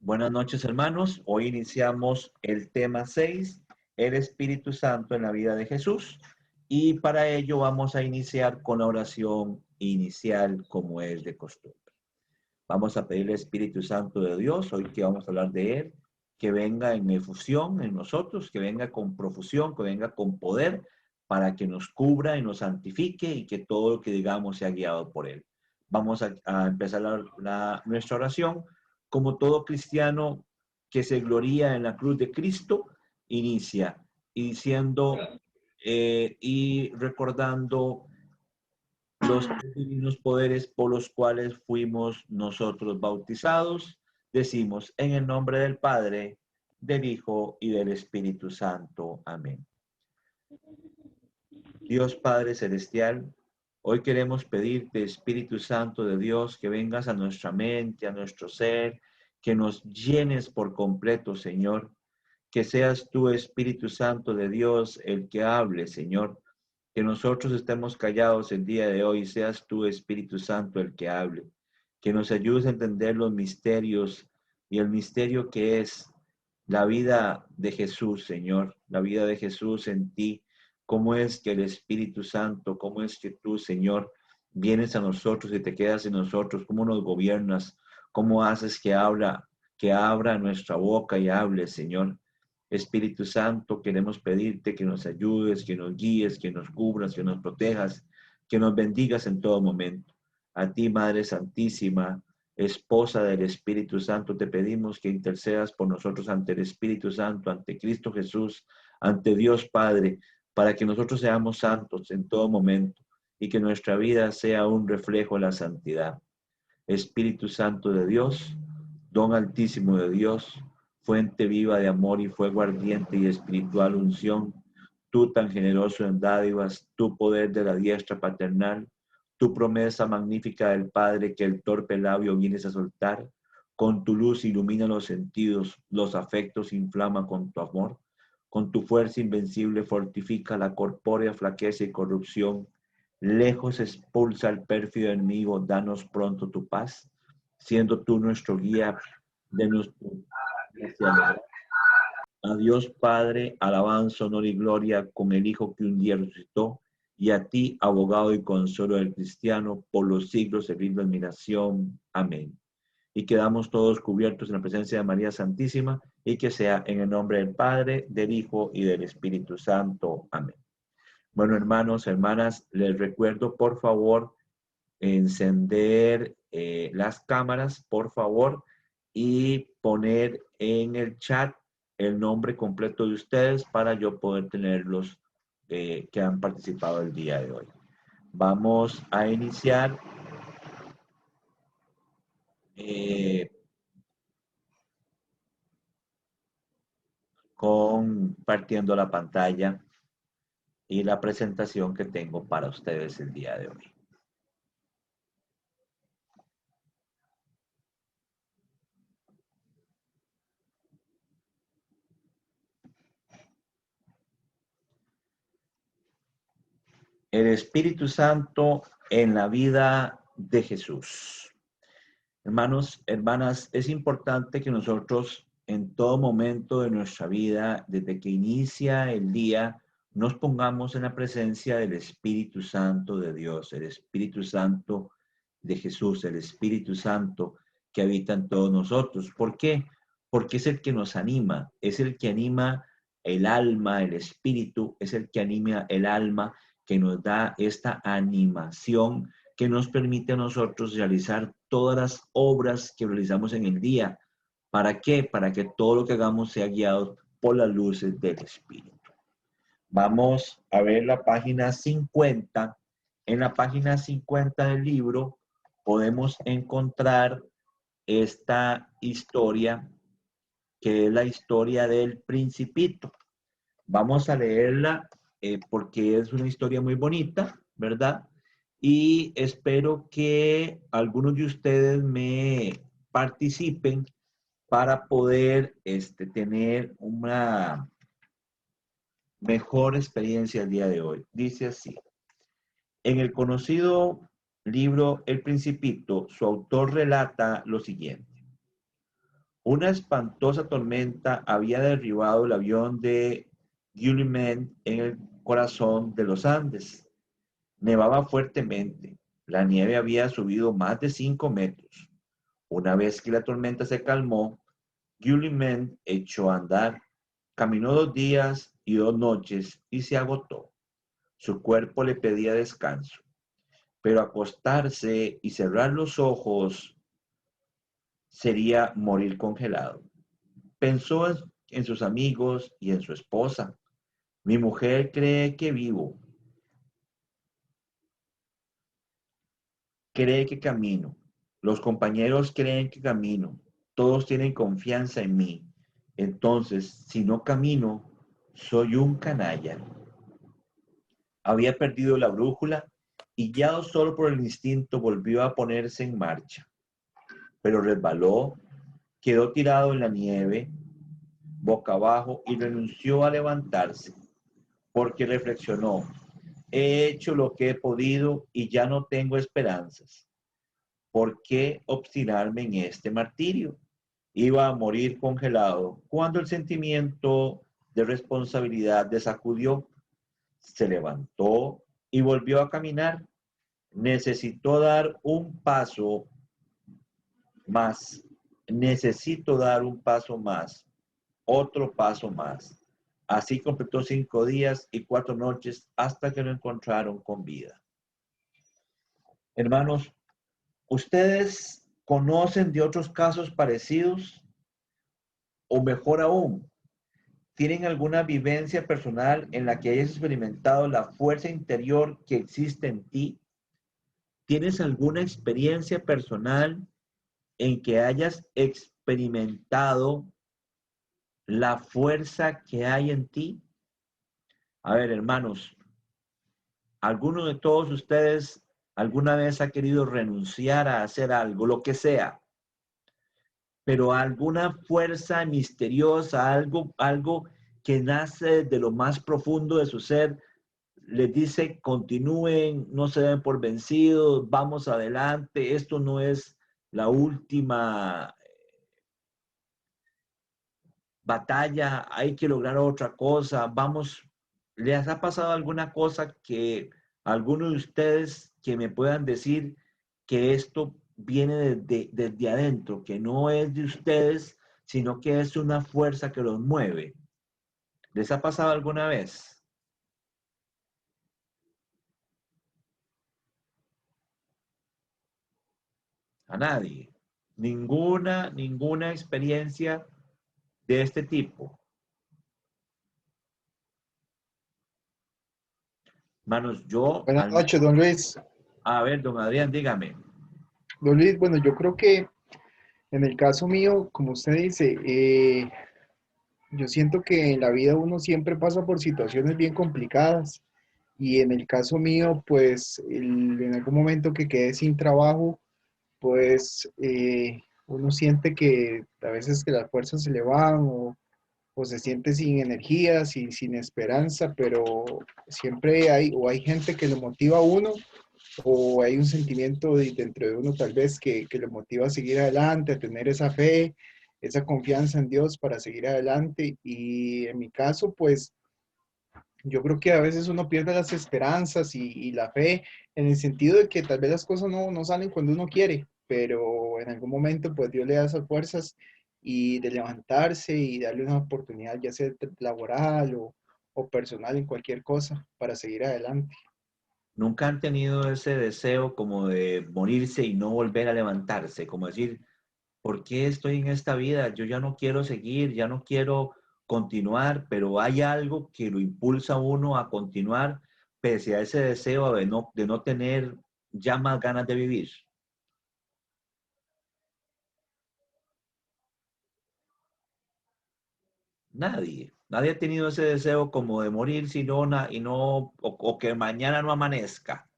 Buenas noches, hermanos. Hoy iniciamos el tema 6, el Espíritu Santo en la vida de Jesús. Y para ello vamos a iniciar con la oración inicial como es de costumbre. Vamos a pedirle al Espíritu Santo de Dios, hoy que vamos a hablar de Él, que venga en efusión en nosotros, que venga con profusión, que venga con poder, para que nos cubra y nos santifique y que todo lo que digamos sea guiado por Él. Vamos a empezar nuestra oración como todo cristiano que se gloría en la cruz de Cristo, inicia y diciendo y recordando los divinos poderes por los cuales fuimos nosotros bautizados. Decimos, en el nombre del Padre, del Hijo y del Espíritu Santo. Amén. Dios Padre Celestial, hoy queremos pedirte, Espíritu Santo de Dios, que vengas a nuestra mente, a nuestro ser, que nos llenes por completo, Señor. Que seas tú, Espíritu Santo de Dios, el que hable, Señor. Que nosotros estemos callados el día de hoy, seas tú, Espíritu Santo, el que hable. Que nos ayudes a entender los misterios y el misterio que es la vida de Jesús, Señor. La vida de Jesús en ti. Cómo es que el Espíritu Santo, cómo es que tú, Señor, vienes a nosotros y te quedas en nosotros, cómo nos gobiernas, cómo haces que abra nuestra boca y hable, Señor. Espíritu Santo, queremos pedirte que nos ayudes, que nos guíes, que nos cubras, que nos protejas, que nos bendigas en todo momento. A ti, Madre Santísima, esposa del Espíritu Santo, te pedimos que intercedas por nosotros ante el Espíritu Santo, ante Cristo Jesús, ante Dios Padre, para que nosotros seamos santos en todo momento y que nuestra vida sea un reflejo de la santidad. Espíritu Santo de Dios, Don Altísimo de Dios, fuente viva de amor y fuego ardiente y espiritual unción, tú tan generoso en dádivas, tu poder de la diestra paternal, tu promesa magnífica del Padre que el torpe labio vienes a soltar, con tu luz ilumina los sentidos, los afectos inflama con tu amor, con tu fuerza invencible fortifica la corpórea flaqueza y corrupción, lejos expulsa al pérfido enemigo, danos pronto tu paz, siendo tú nuestro guía de nuestro a Dios Padre, alabanza, honor y gloria con el Hijo que un día resucitó, y a ti, abogado y consuelo del cristiano, por los siglos servir admiración. Amén. Y quedamos todos cubiertos en la presencia de María Santísima, y que sea en el nombre del Padre, del Hijo y del Espíritu Santo. Amén. Bueno, hermanos, hermanas, les recuerdo, por favor, encender las cámaras, por favor, y poner en el chat el nombre completo de ustedes para yo poder tenerlos que han participado el día de hoy. Vamos a iniciar compartiendo la pantalla y la presentación que tengo para ustedes el día de hoy. El Espíritu Santo en la vida de Jesús. Hermanos, hermanas, es importante que nosotros en todo momento de nuestra vida, desde que inicia el día, nos pongamos en la presencia del Espíritu Santo de Dios, el Espíritu Santo de Jesús, el Espíritu Santo que habita en todos nosotros. ¿Por qué? Porque es el que nos anima, es el que anima el alma, el espíritu, es el que anima el alma, que nos da esta animación que nos permite a nosotros realizar todas las obras que realizamos en el día. ¿Para qué? Para que todo lo que hagamos sea guiado por las luces del Espíritu. Vamos a ver la página 50. En la página 50 del libro podemos encontrar esta historia, que es la historia del Principito. Vamos a leerla porque es una historia muy bonita, ¿verdad? Y espero que algunos de ustedes me participen para poder tener una mejor experiencia el día de hoy. Dice así: en el conocido libro El Principito, su autor relata lo siguiente. Una espantosa tormenta había derribado el avión de Gulliman en el corazón de los Andes. Nevaba fuertemente. La nieve había subido más de 5 metros. Una vez que la tormenta se calmó, Gulliman echó a andar. Caminó 2 días y 2 noches y se agotó. Su cuerpo le pedía descanso, pero acostarse y cerrar los ojos sería morir congelado. Pensó en sus amigos y en su esposa. Mi mujer cree que vivo, cree que camino. Los compañeros creen que camino. Todos tienen confianza en mí. Entonces, si no camino, soy un canalla. Había perdido la brújula y guiado solo por el instinto volvió a ponerse en marcha. Pero resbaló, quedó tirado en la nieve, boca abajo y renunció a levantarse, porque reflexionó, he hecho lo que he podido y ya no tengo esperanzas. ¿Por qué obstinarme en este martirio? Iba a morir congelado cuando el sentimiento de responsabilidad le sacudió. Se levantó y volvió a caminar. Necesitó dar un paso más. Necesito dar un paso más. Otro paso más. Así completó 5 días y 4 noches hasta que lo encontraron con vida. Hermanos, ¿ustedes conocen de otros casos parecidos? O mejor aún, ¿tienen alguna vivencia personal en la que hayas experimentado la fuerza interior que existe en ti? ¿Tienes alguna experiencia personal en que hayas experimentado la fuerza que hay en ti? A ver, hermanos, ¿alguno de todos ustedes alguna vez ha querido renunciar a hacer algo, lo que sea, pero alguna fuerza misteriosa, algo que nace de lo más profundo de su ser, les dice, continúen, no se den por vencidos, vamos adelante, esto no es la última batalla, hay que lograr otra cosa, vamos, ¿les ha pasado alguna cosa que alguno de ustedes que me puedan decir que esto viene desde adentro, que no es de ustedes, sino que es una fuerza que los mueve? ¿Les ha pasado alguna vez? A nadie. Ninguna experiencia de este tipo. Manos, Buenas noches, don Luis. a ver, don Adrián, dígame. Don Luis, bueno, yo creo que en el caso mío, como usted dice, yo siento que en la vida uno siempre pasa por situaciones bien complicadas y en el caso mío, pues en algún momento que quedé sin trabajo, pues uno siente que a veces que las fuerzas se le van o se siente sin energías y sin esperanza, pero siempre hay gente que lo motiva a uno o hay un sentimiento dentro de uno tal vez que le motiva a seguir adelante, a tener esa fe, esa confianza en Dios para seguir adelante. Y en mi caso, pues yo creo que a veces uno pierde las esperanzas y la fe en el sentido de que tal vez las cosas no salen cuando uno quiere, pero en algún momento pues Dios le da esas fuerzas y de levantarse y darle una oportunidad, ya sea laboral o personal en cualquier cosa, para seguir adelante. ¿Nunca han tenido ese deseo como de morirse y no volver a levantarse? Como decir, ¿por qué estoy en esta vida? Yo ya no quiero seguir, ya no quiero continuar, pero hay algo que lo impulsa a uno a continuar pese a ese deseo de no tener ya más ganas de vivir. Nadie ha tenido ese deseo como de morir y no, o que mañana no amanezca.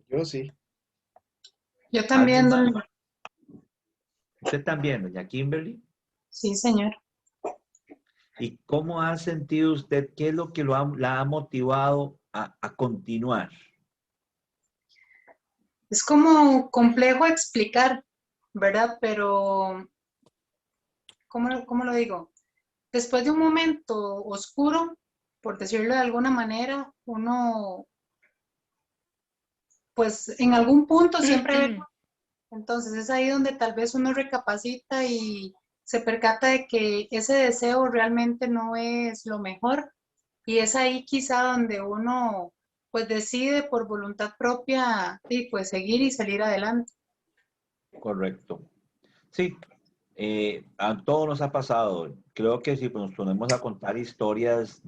Yo sí. Yo ¿Alguien también, más? don... Usted también, doña Kimberly. Sí, señor. ¿Y cómo ha sentido usted? ¿Qué es lo que la ha motivado a continuar? Es como complejo explicar, ¿verdad? Pero cómo lo digo? Después de un momento oscuro, por decirlo de alguna manera, uno, pues en algún punto siempre ve. Entonces es ahí donde tal vez uno recapacita y se percata de que ese deseo realmente no es lo mejor. Y es ahí quizá donde uno pues decide por voluntad propia y pues seguir y salir adelante. Correcto. Sí, a todos nos ha pasado. Creo que si nos ponemos a contar historias,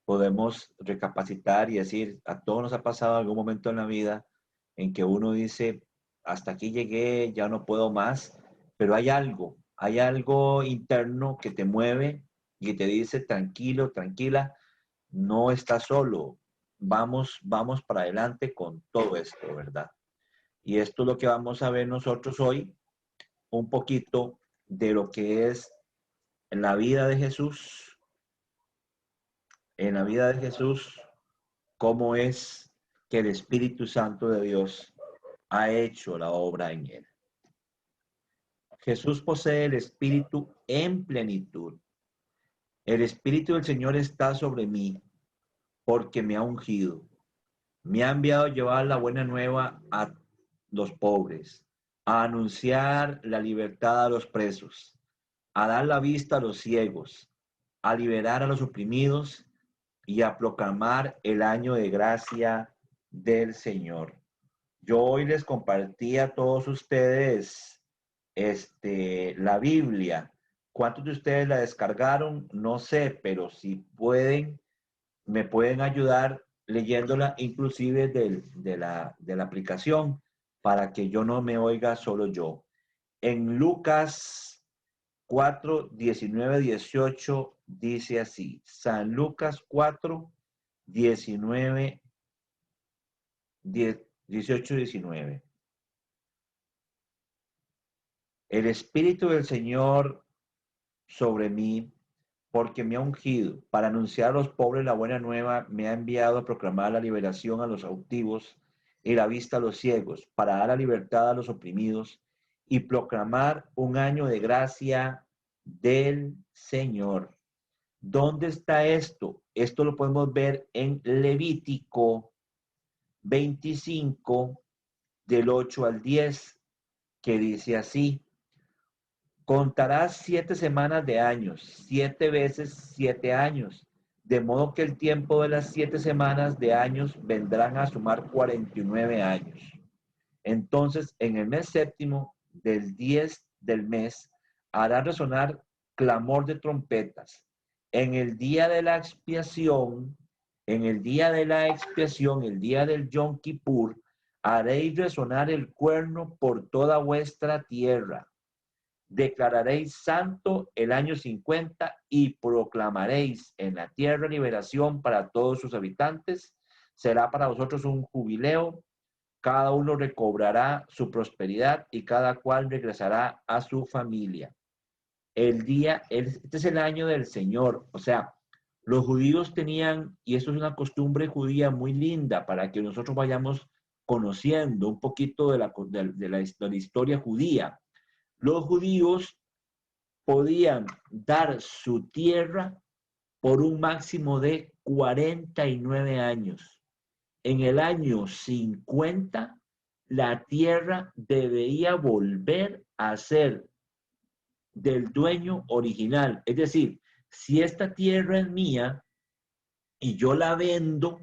podemos recapacitar y decir, a todos nos ha pasado algún momento en la vida en que uno dice, hasta aquí llegué, ya no puedo más, pero hay algo interno que te mueve y te dice, tranquilo, tranquila, no estás solo, vamos para adelante con todo esto, ¿verdad? Y esto es lo que vamos a ver nosotros hoy, un poquito de lo que es la vida de Jesús, en la vida de Jesús, cómo es que el Espíritu Santo de Dios ha hecho la obra en él. Jesús posee el Espíritu en plenitud. El Espíritu del Señor está sobre mí porque me ha ungido. Me ha enviado a llevar la buena nueva a los pobres, a anunciar la libertad a los presos, a dar la vista a los ciegos, a liberar a los oprimidos y a proclamar el año de gracia del Señor. Yo hoy les compartí a todos ustedes la Biblia. ¿Cuántos de ustedes la descargaron? No sé, pero si pueden, me pueden ayudar leyéndola inclusive de la aplicación para que yo no me oiga solo yo. En Lucas 4, 19, 18 dice así. San Lucas 4, 19, 18, 19. El Espíritu del Señor sobre mí, porque me ha ungido para anunciar a los pobres la buena nueva, me ha enviado a proclamar la liberación a los cautivos y la vista a los ciegos, para dar la libertad a los oprimidos y proclamar un año de gracia del Señor. ¿Dónde está esto? Esto lo podemos ver en Levítico 25, del 8 al 10, que dice así. Contarás 7 semanas de años, 7 veces 7 años, de modo que el tiempo de las 7 semanas de años vendrán a sumar 49 años. Entonces, en el mes séptimo del 10 del mes, hará resonar clamor de trompetas. En el día de la expiación, el día del Yom Kippur, haréis resonar el cuerno por toda vuestra tierra. Declararéis santo el año 50 y proclamaréis en la tierra liberación para todos sus habitantes. Será para vosotros un jubileo. Cada uno recobrará su prosperidad y cada cual regresará a su familia. Este es el año del Señor. O sea, los judíos tenían, y esto es una costumbre judía muy linda para que nosotros vayamos conociendo un poquito de la historia judía. Los judíos podían dar su tierra por un máximo de 49 años. En el año 50, la tierra debería volver a ser del dueño original. Es decir, si esta tierra es mía y yo la vendo,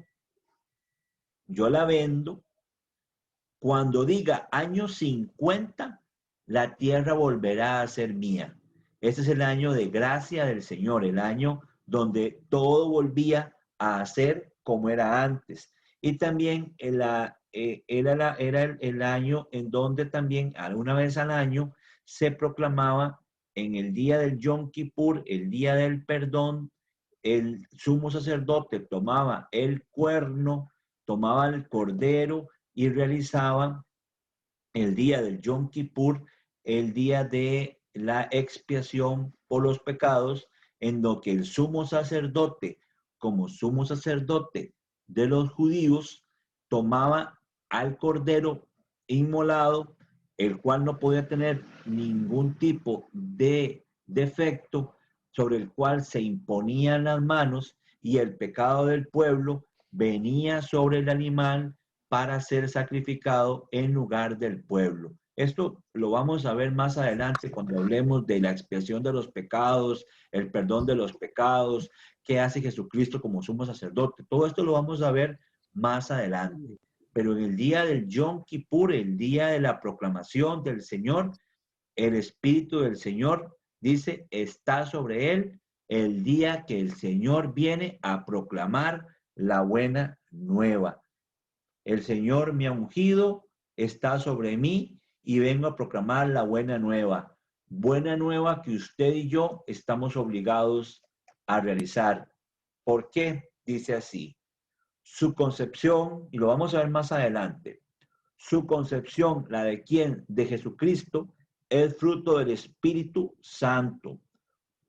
cuando diga año 50, la tierra volverá a ser mía. Este es el año de gracia del Señor, el año donde todo volvía a ser como era antes. Y también era el año en donde también, alguna vez al año, se proclamaba en el día del Yom Kippur, el día del perdón, el sumo sacerdote tomaba el cuerno, tomaba el cordero y realizaba el día del Yom Kippur, el día de la expiación por los pecados, en lo que el sumo sacerdote, como sumo sacerdote de los judíos, tomaba al cordero inmolado el cual no podía tener ningún tipo de defecto, sobre el cual se imponían las manos, y el pecado del pueblo venía sobre el animal para ser sacrificado en lugar del pueblo. Esto lo vamos a ver más adelante cuando hablemos de la expiación de los pecados, el perdón de los pecados, qué hace Jesucristo como sumo sacerdote. Todo esto lo vamos a ver más adelante. Pero en el día del Yom Kippur, el día de la proclamación del Señor, el Espíritu del Señor, dice, está sobre él el día que el Señor viene a proclamar la buena nueva. El Señor me ha ungido, está sobre mí y vengo a proclamar la buena nueva. Buena nueva que usted y yo estamos obligados a realizar. ¿Por qué? Dice así. Su concepción, y lo vamos a ver más adelante, su concepción, la de quién, de Jesucristo, es fruto del Espíritu Santo.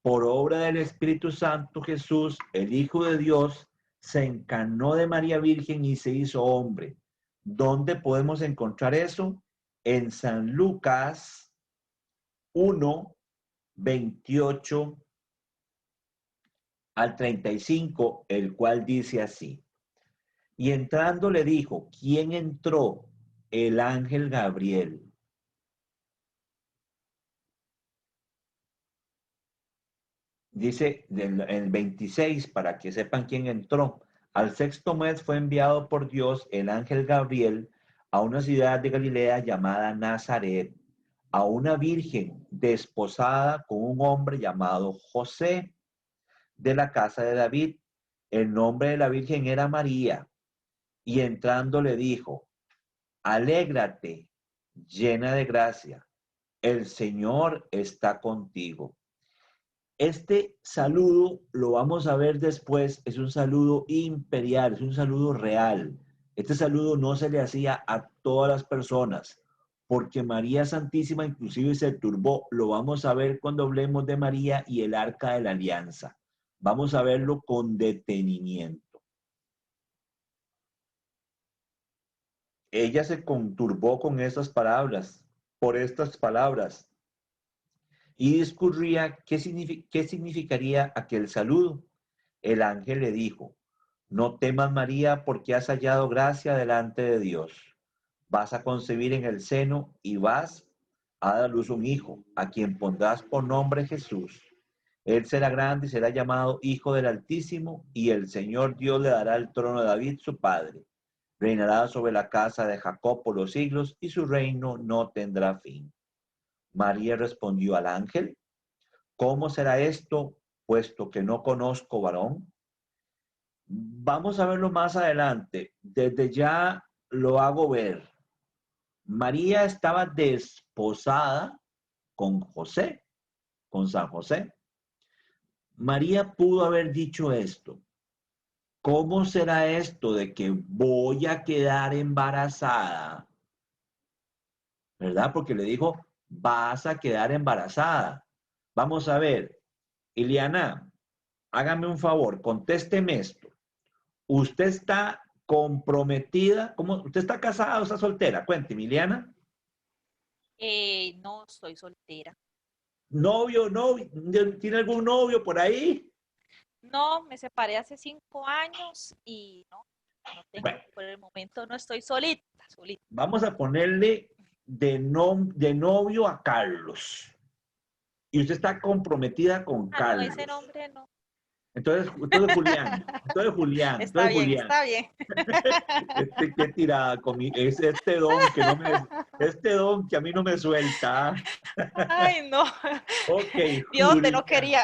Por obra del Espíritu Santo, Jesús, el Hijo de Dios, se encarnó de María Virgen y se hizo hombre. ¿Dónde podemos encontrar eso? En San Lucas 1, 28 al 35, el cual dice así. Y entrando le dijo, ¿quién entró? El ángel Gabriel. Dice el 26, para que sepan quién entró. Al sexto mes fue enviado por Dios el ángel Gabriel a una ciudad de Galilea llamada Nazaret, a una virgen desposada con un hombre llamado José, de la casa de David. El nombre de la virgen era María. Y entrando le dijo, alégrate, llena de gracia, el Señor está contigo. Este saludo, lo vamos a ver después, es un saludo imperial, es un saludo real. Este saludo no se le hacía a todas las personas, porque María Santísima inclusive se turbó. Lo vamos a ver cuando hablemos de María y el Arca de la Alianza. Vamos a verlo con detenimiento. Ella se conturbó con estas palabras, por estas palabras, y discurría qué significaría aquel saludo. El ángel le dijo, no temas María, porque has hallado gracia delante de Dios. Vas a concebir en el seno y vas a dar a luz un hijo, a quien pondrás por nombre Jesús. Él será grande y será llamado Hijo del Altísimo, y el Señor Dios le dará el trono de David, su padre. Reinará sobre la casa de Jacob por los siglos, y su reino no tendrá fin. María respondió al ángel, ¿cómo será esto, puesto que no conozco varón? Vamos a verlo más adelante. Desde ya lo hago ver. María estaba desposada con José, con San José. María pudo haber dicho esto. ¿Cómo será esto de que voy a quedar embarazada? ¿Verdad? Porque le dijo, vas a quedar embarazada. Vamos a ver, Iliana, hágame un favor, contésteme esto. ¿Usted está comprometida? ¿Cómo? ¿Usted está casada o está soltera? Cuénteme, Iliana. No, soy soltera. ¿Novio, novio? ¿Tiene algún novio por ahí? No, me separé hace 5 años y no tengo, Bueno, por el momento no estoy solita. vamos a ponerle de novio a Carlos. Y usted está comprometida con Ah, Carlos. no, ese nombre no. Entonces Julián. Está bien, está bien. Qué tirada es este don que este don que a mí no me suelta. Ay, no. Ok, Dios te Julián. lo quería.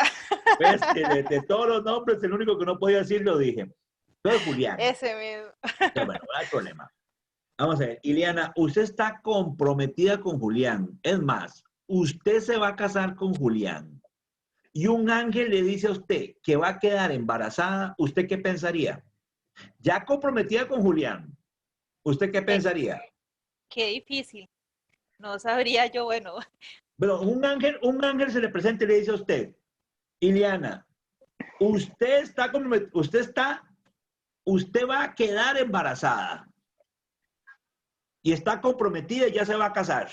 Ves que de todos los nombres, el único que no podía decir lo dije. Entonces, Julián. Ese mismo. Entonces, bueno, no hay problema. Vamos a ver, Iliana, usted está comprometida con Julián. Es más, usted se va a casar con Julián. Y un ángel le dice a usted que va a quedar embarazada. ¿Usted qué pensaría? Ya comprometida con Julián, ¿usted qué pensaría? Qué difícil. No sabría yo, bueno. Pero un ángel se le presenta y le dice a usted, Iliana, usted va a quedar embarazada y está comprometida y ya se va a casar.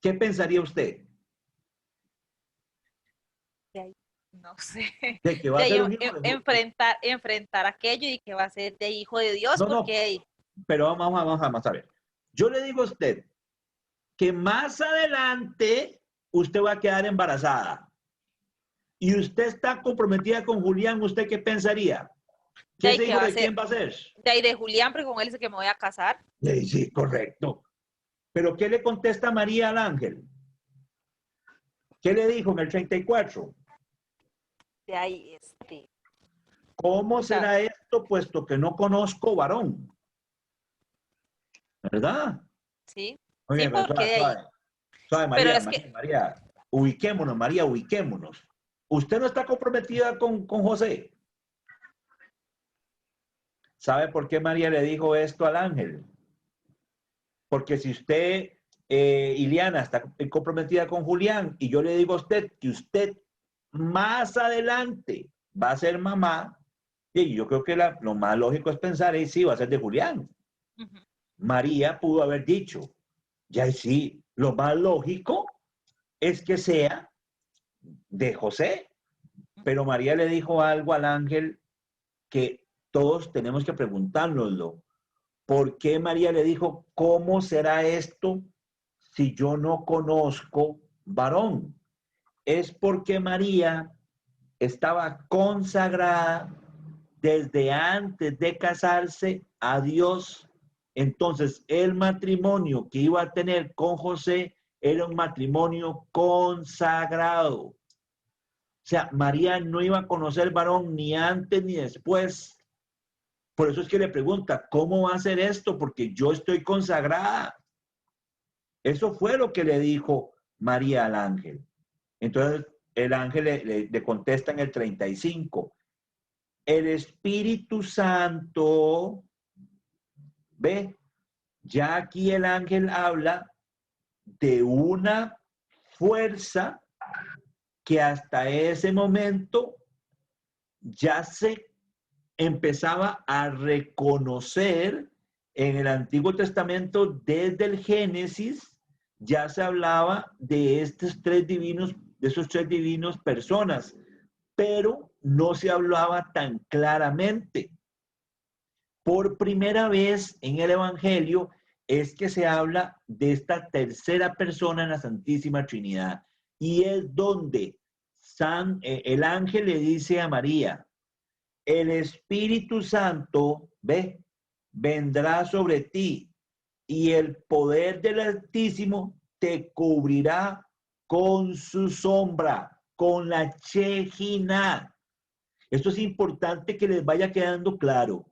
¿Qué pensaría usted? De ahí, no sé. ¿De que va De a ahí ser un hijo de Dios? enfrentar aquello y que va a ser de hijo de Dios, No, no, porque pero vamos a ver. Yo le digo a usted que más adelante usted va a quedar embarazada y usted está comprometida con Julián, ¿usted qué pensaría? de ¿Que ahí ese que hijo va a de ser, quién va a ser? de ahí de Julián, porque con él es el que me voy a casar. Sí, sí, correcto. Pero ¿qué le contesta María al ángel? ¿Qué le dijo en el 34? De ahí, ¿Cómo o sea, será esto puesto que no conozco varón? ¿Verdad? sí, sí, Oye, pero porque suave, de ahí. suave, suave, Pero María, es que, María, María, ubiquémonos, María, ubiquémonos. Usted no está comprometida con José. ¿Sabe por qué María le dijo esto al ángel? Porque si usted, Iliana, está comprometida con Julián y yo le digo a usted que usted más adelante va a ser mamá, y yo creo que lo más lógico es pensar, sí, va a ser de Julián. ujú, María pudo haber dicho, ya sí, lo más lógico es que sea de José. Pero María le dijo algo al ángel que todos tenemos que preguntárnoslo. ¿Por qué María le dijo, cómo será esto si yo no conozco varón? Es porque María estaba consagrada desde antes de casarse a Dios. Entonces, el matrimonio que iba a tener con José era un matrimonio consagrado. O sea, María no iba a conocer varón ni antes ni después. Por eso es que le pregunta, ¿cómo va a ser esto? Porque yo estoy consagrada. Eso fue lo que le dijo María al ángel. Entonces, el ángel le contesta en el 35. El Espíritu Santo, ve, ya aquí el ángel habla de una fuerza que hasta ese momento ya se empezaba a reconocer en el Antiguo Testamento. Desde el Génesis ya se hablaba de estos tres divinos, de esos tres divinos personas, pero no se hablaba tan claramente. Por primera vez en el Evangelio es que se habla de esta tercera persona en la Santísima Trinidad, y es donde el ángel le dice a María, el Espíritu Santo, ve, vendrá sobre ti y el poder del Altísimo te cubrirá con su sombra, con la Shejina. Esto es importante que les vaya quedando claro.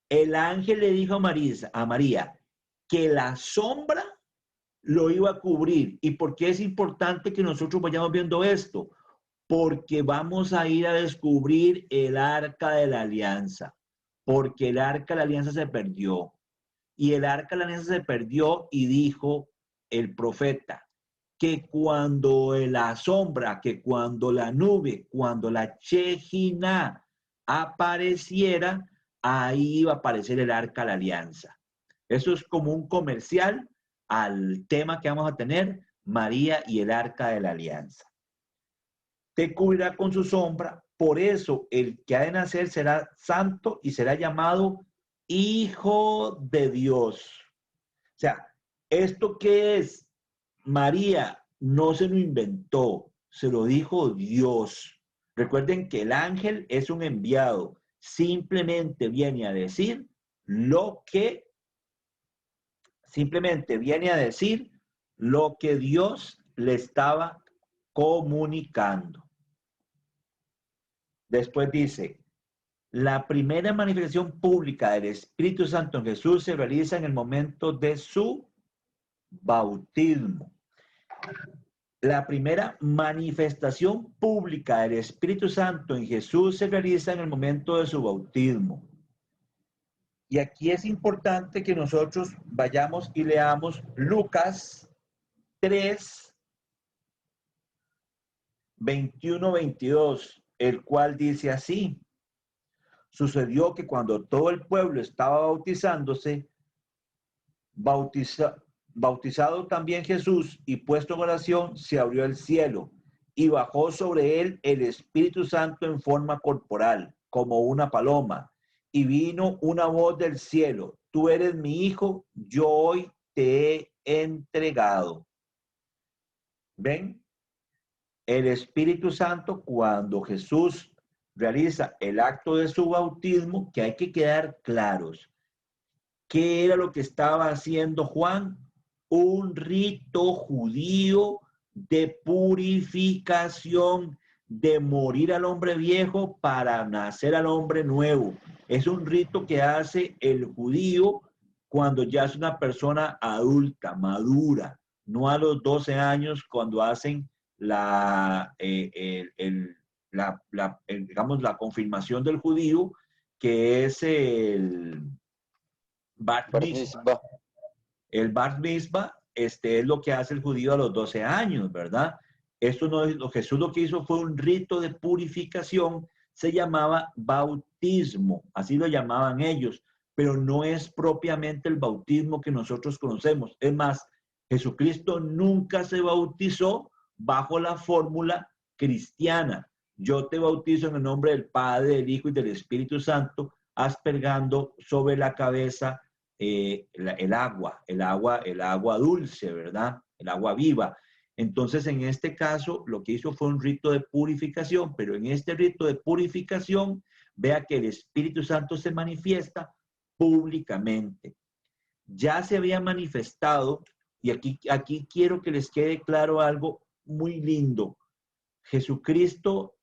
El ángel le dijo a María que la sombra lo iba a cubrir. ¿Y por qué es importante que nosotros vayamos viendo esto? Porque vamos a ir a descubrir el arca de la alianza, porque el arca de la alianza se perdió. Y el arca de la alianza se perdió y dijo el profeta que cuando la sombra, que cuando la nube, cuando la Shejina apareciera, ahí iba a aparecer el arca de la alianza. Eso es como un comercial al tema que vamos a tener, María y el arca de la alianza. Te cubrirá con su sombra, por eso el que ha de nacer será santo y será llamado Hijo de Dios. O sea, ¿esto qué es? María no se lo inventó, se lo dijo Dios. Recuerden que el ángel es un enviado, simplemente viene a decir lo que Dios le estaba comunicando. Después dice, la primera manifestación pública del Espíritu Santo en Jesús se realiza en el momento de su bautismo. La primera manifestación pública del Espíritu Santo en Jesús se realiza en el momento de su bautismo. Y aquí es importante que nosotros vayamos y leamos Lucas 3, 21-22, el cual dice así. Sucedió que cuando todo el pueblo estaba bautizándose, Bautizado también Jesús y puesto en oración, se abrió el cielo y bajó sobre él el Espíritu Santo en forma corporal, como una paloma. Y vino una voz del cielo: tú eres mi hijo, yo hoy te he entregado. ¿Ven? El Espíritu Santo, cuando Jesús realiza el acto de su bautismo, que hay que quedar claros. ¿Qué era lo que estaba haciendo Juan? Un rito judío de purificación, de morir al hombre viejo para nacer al hombre nuevo. Es un rito que hace el judío cuando ya es una persona adulta, madura, no a los 12 años cuando hacen digamos, la confirmación del judío, que es el Bar Mitzvah. El Bar Mitzvah es lo que hace el judío a los 12 años, ¿verdad? Esto no es, Jesús lo que hizo fue un rito de purificación, se llamaba bautismo, así lo llamaban ellos, pero no es propiamente el bautismo que nosotros conocemos. Es más, Jesucristo nunca se bautizó bajo la fórmula cristiana. Yo te bautizo en el nombre del Padre, del Hijo y del Espíritu Santo, aspergando sobre la cabeza el agua dulce, ¿verdad? El agua viva. Entonces, en este caso, lo que hizo fue un rito de purificación, pero en este rito de purificación, vea que el Espíritu Santo se manifiesta públicamente. Ya se había manifestado, y aquí quiero que les quede claro algo muy lindo. Jesucristo,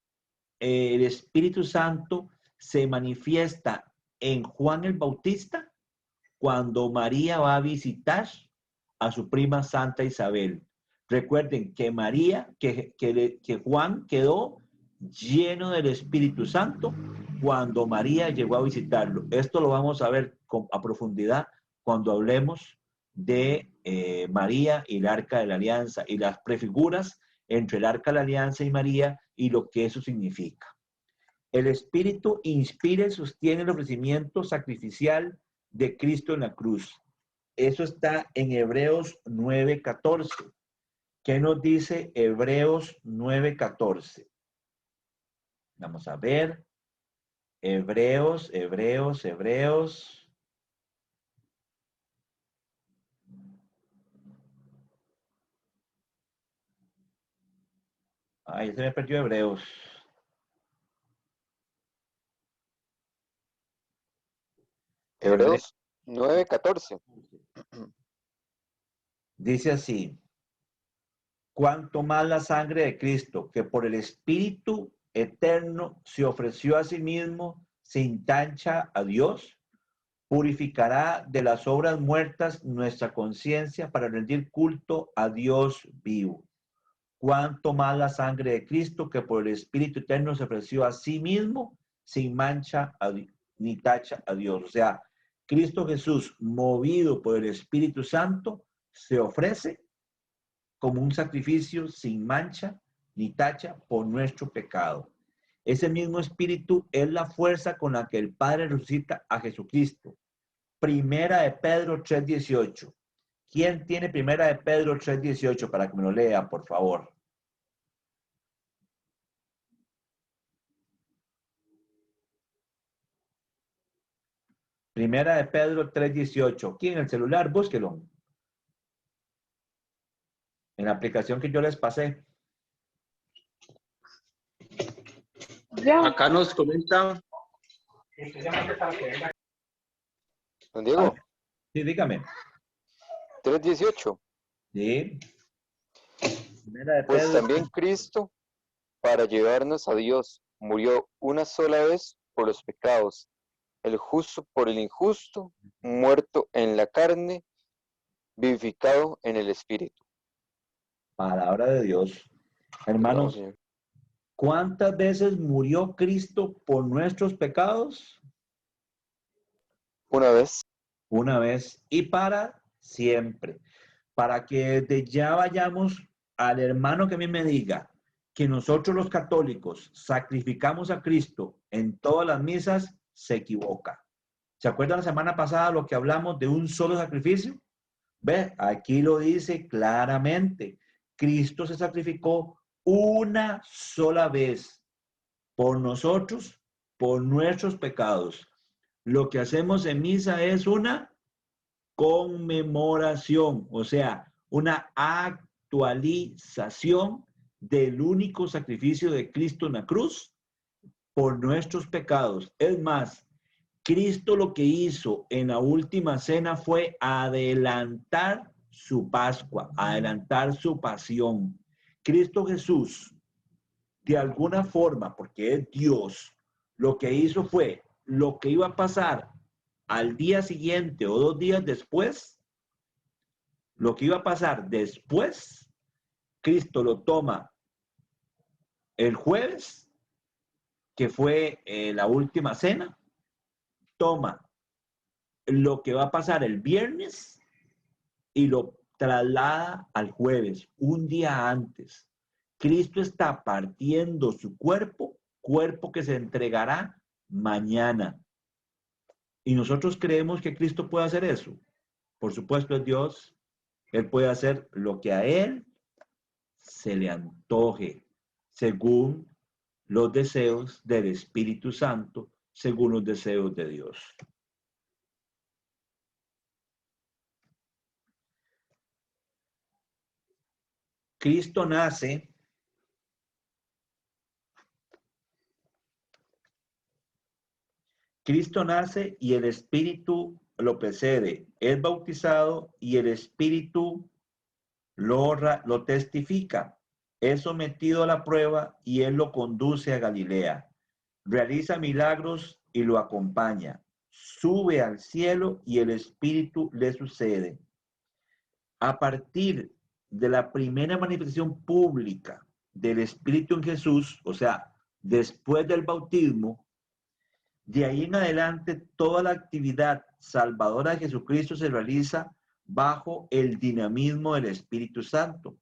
el Espíritu Santo, se manifiesta en Juan el Bautista cuando María va a visitar a su prima Santa Isabel. Recuerden que que Juan quedó lleno del Espíritu Santo cuando María llegó a visitarlo. Esto lo vamos a ver a profundidad cuando hablemos de María y el Arca de la Alianza y las prefiguras entre el Arca de la Alianza y María y lo que eso significa. El Espíritu inspira y sostiene el ofrecimiento sacrificial de Cristo en la cruz. Eso está en Hebreos 9:14. ¿Qué nos dice Hebreos 9:14? Vamos a ver. Hebreos. Ay, se me perdió Hebreos. Hebreos 9:14. Dice así: cuanto más la sangre de Cristo, que por el Espíritu eterno se ofreció a sí mismo sin tacha a Dios, purificará de las obras muertas nuestra conciencia para rendir culto a Dios vivo. Cuanto más la sangre de Cristo, que por el Espíritu eterno se ofreció a sí mismo sin mancha ni tacha a Dios. O sea, Cristo Jesús, movido por el Espíritu Santo, se ofrece como un sacrificio sin mancha ni tacha por nuestro pecado. Ese mismo Espíritu es la fuerza con la que el Padre resucita a Jesucristo. Primera de Pedro 3:18. ¿Quién tiene Primera de Pedro 3:18 para que me lo lea, por favor? Primera de Pedro 3:18. ¿Quién en el celular? Búsquelo. En la aplicación que yo les pasé. Acá nos comentan. Don Diego, Sí, dígame. 3:18. Sí. Primera de Pues Pedro. también Cristo, para llevarnos a Dios, murió una sola vez por los pecados, el justo por el injusto, muerto en la carne, vivificado en el Espíritu. Palabra de Dios. Hermanos, Señor. ¿cuántas veces murió Cristo por nuestros pecados? Una vez. Una vez y para siempre. Para que desde ya vayamos al hermano que a mí me diga que nosotros los católicos sacrificamos a Cristo en todas las misas, se equivoca. ¿Se acuerdan la semana pasada lo que hablamos de un solo sacrificio? Ve, aquí lo dice claramente. Cristo se sacrificó una sola vez por nosotros, por nuestros pecados. Lo que hacemos en misa es una conmemoración, o sea, una actualización del único sacrificio de Cristo en la cruz por nuestros pecados. Es más, Cristo lo que hizo en la última cena fue adelantar su Pascua, adelantar su pasión. Cristo Jesús, de alguna forma, porque es Dios, lo que hizo fue lo que iba a pasar al día siguiente o 2 días después, lo que iba a pasar después, Cristo lo toma el jueves, que fue la última cena, toma lo que va a pasar el viernes y lo traslada al jueves, un día antes. Cristo está partiendo su cuerpo, cuerpo que se entregará mañana. Y nosotros creemos que Cristo puede hacer eso. Por supuesto es Dios. Él puede hacer lo que a Él se le antoje, según los deseos del Espíritu Santo, según los deseos de Dios. Cristo nace y el Espíritu lo precede. Es bautizado y el Espíritu lo testifica. Es sometido a la prueba y Él lo conduce a Galilea. Realiza milagros y lo acompaña. Sube al cielo y el Espíritu le sucede. A partir de la primera manifestación pública del Espíritu en Jesús, o sea, después del bautismo, de ahí en adelante toda la actividad salvadora de Jesucristo se realiza bajo el dinamismo del Espíritu Santo.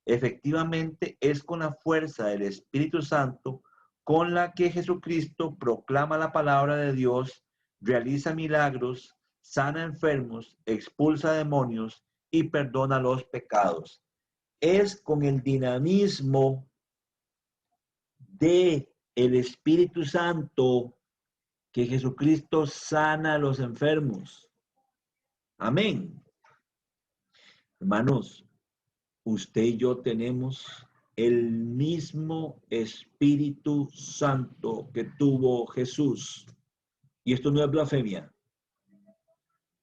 Efectivamente, es con la fuerza del Espíritu Santo con la que Jesucristo proclama la palabra de Dios, realiza milagros, sana enfermos, expulsa demonios y perdona los pecados. Es con el dinamismo del Espíritu Santo que Jesucristo sana a los enfermos. Amén. Hermanos, usted y yo tenemos el mismo Espíritu Santo que tuvo Jesús. Y esto no es blasfemia.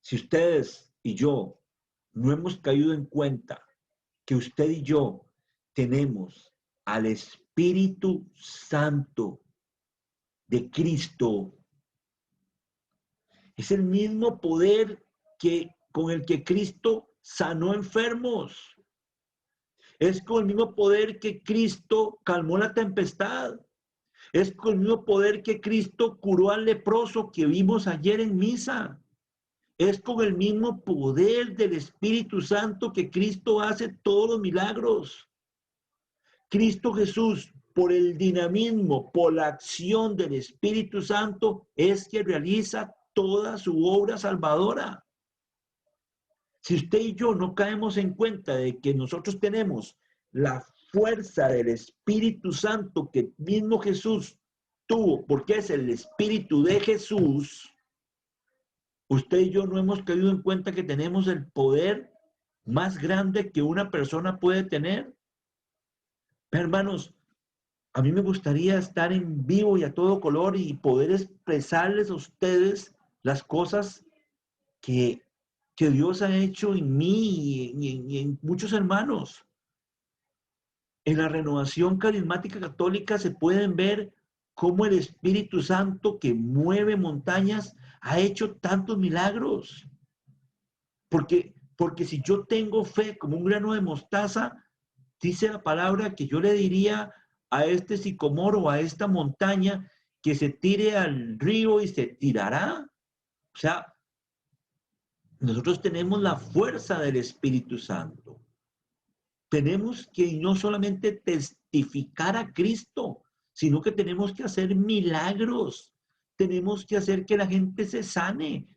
Si ustedes y yo no hemos caído en cuenta que usted y yo tenemos al Espíritu Santo de Cristo, es el mismo poder con el que Cristo sanó enfermos. Es con el mismo poder que Cristo calmó la tempestad. Es con el mismo poder que Cristo curó al leproso que vimos ayer en misa. Es con el mismo poder del Espíritu Santo que Cristo hace todos los milagros. Cristo Jesús, por el dinamismo, por la acción del Espíritu Santo, es que realiza toda su obra salvadora. Si usted y yo no caemos en cuenta de que nosotros tenemos la fuerza del Espíritu Santo que mismo Jesús tuvo, porque es el Espíritu de Jesús, usted y yo no hemos caído en cuenta que tenemos el poder más grande que una persona puede tener. Hermanos, a mí me gustaría estar en vivo y a todo color y poder expresarles a ustedes las cosas que Dios ha hecho en mí y en muchos hermanos. En la renovación carismática católica se pueden ver cómo el Espíritu Santo que mueve montañas ha hecho tantos milagros. Porque si yo tengo fe como un grano de mostaza, dice la palabra que yo le diría a este sicomoro o a esta montaña que se tire al río y se tirará. O sea, nosotros tenemos la fuerza del Espíritu Santo. Tenemos que no solamente testificar a Cristo, sino que tenemos que hacer milagros. Tenemos que hacer que la gente se sane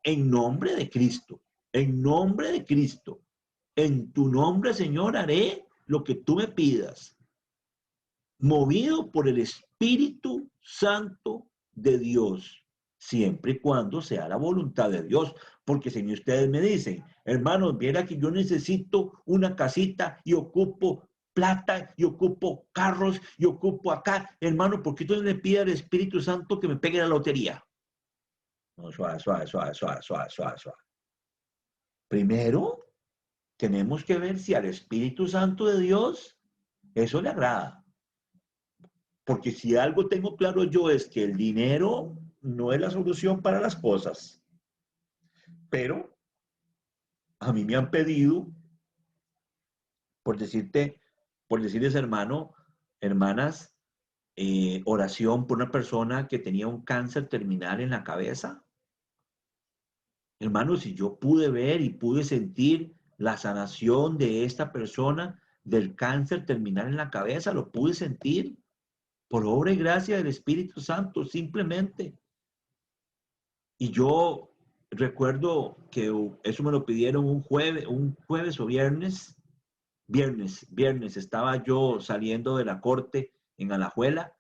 en nombre de Cristo. En nombre de Cristo. En tu nombre, Señor, haré lo que tú me pidas. Movido por el Espíritu Santo de Dios. Siempre y cuando sea la voluntad de Dios. Porque si ustedes me dicen, hermanos, viera que yo necesito una casita y ocupo plata y ocupo carros y ocupo acá. Hermano, ¿por qué tú le pides al Espíritu Santo que me pegue la lotería? No, suave, suave, suave, suave, suave, suave, suave. Primero, tenemos que ver si al Espíritu Santo de Dios eso le agrada. Porque si algo tengo claro yo es que el dinero no es la solución para las cosas. Pero a mí me han pedido, por decirles hermano, hermanas, oración por una persona que tenía un cáncer terminal en la cabeza. Hermano, si yo pude ver y pude sentir la sanación de esta persona del cáncer terminal en la cabeza, lo pude sentir por obra y gracia del Espíritu Santo, simplemente. Y yo recuerdo que eso me lo pidieron un jueves o viernes. Viernes, estaba yo saliendo de la corte en Alajuela.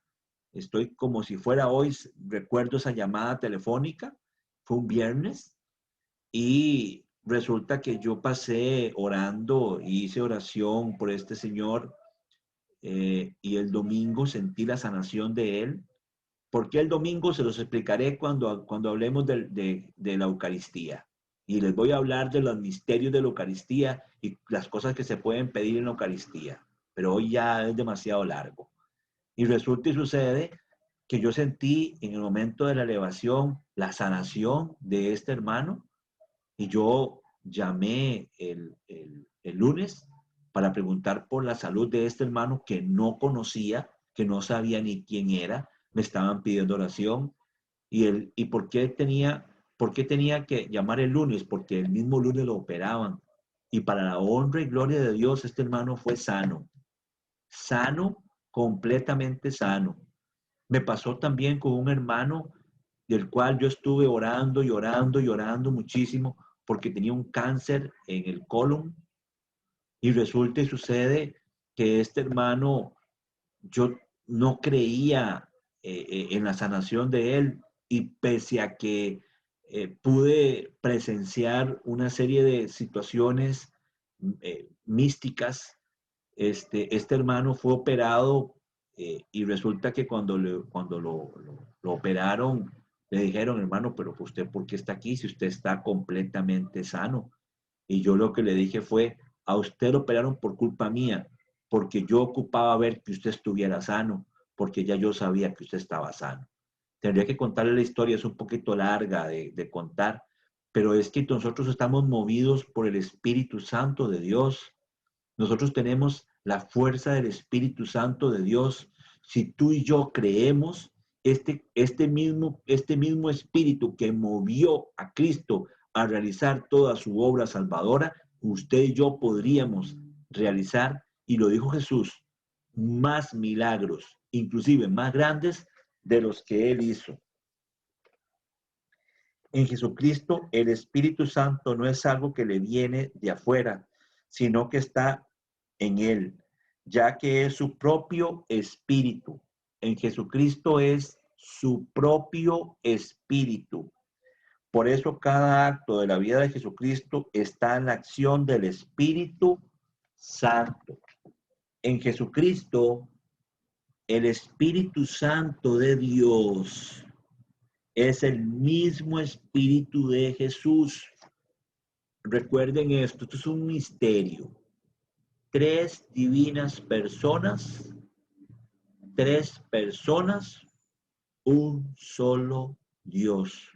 Estoy como si fuera hoy, recuerdo esa llamada telefónica. Fue un viernes. Y resulta que yo pasé orando y hice oración por este señor y el domingo sentí la sanación de él. ¿Por qué el domingo? Se los explicaré cuando hablemos de la Eucaristía. Y les voy a hablar de los misterios de la Eucaristía y las cosas que se pueden pedir en la Eucaristía. Pero hoy ya es demasiado largo. Y resulta y sucede que yo sentí en el momento de la elevación la sanación de este hermano. Y yo llamé el lunes para preguntar por la salud de este hermano que no conocía, que no sabía ni quién era. Me estaban pidiendo oración. ¿Y por qué tenía que llamar el lunes? Porque el mismo lunes lo operaban. Y para la honra y gloria de Dios, este hermano fue sano. Sano, completamente sano. Me pasó también con un hermano del cual yo estuve orando y orando y orando muchísimo porque tenía un cáncer en el colon y resulta y sucede que este hermano, yo no creía en la sanación de él y pese a que pude presenciar una serie de situaciones místicas, este hermano fue operado y resulta que cuando lo operaron, le dijeron, hermano, pero usted, ¿por qué está aquí si usted está completamente sano? Y yo lo que le dije fue, a usted lo operaron por culpa mía, porque yo ocupaba ver que usted estuviera sano, porque ya yo sabía que usted estaba sano. Tendría que contarle la historia, es un poquito larga de contar, pero es que nosotros estamos movidos por el Espíritu Santo de Dios. Nosotros tenemos la fuerza del Espíritu Santo de Dios. Si tú y yo creemos, este mismo Espíritu que movió a Cristo a realizar toda su obra salvadora, usted y yo podríamos realizar, y lo dijo Jesús, más milagros, inclusive más grandes de los que Él hizo. En Jesucristo, el Espíritu Santo no es algo que le viene de afuera, sino que está en Él, ya que es su propio espíritu. En Jesucristo es su propio espíritu. Por eso cada acto de la vida de Jesucristo está en la acción del Espíritu Santo. En Jesucristo, el Espíritu Santo de Dios es el mismo Espíritu de Jesús. Recuerden esto es un misterio. 3 divinas personas, 3 personas, un solo Dios.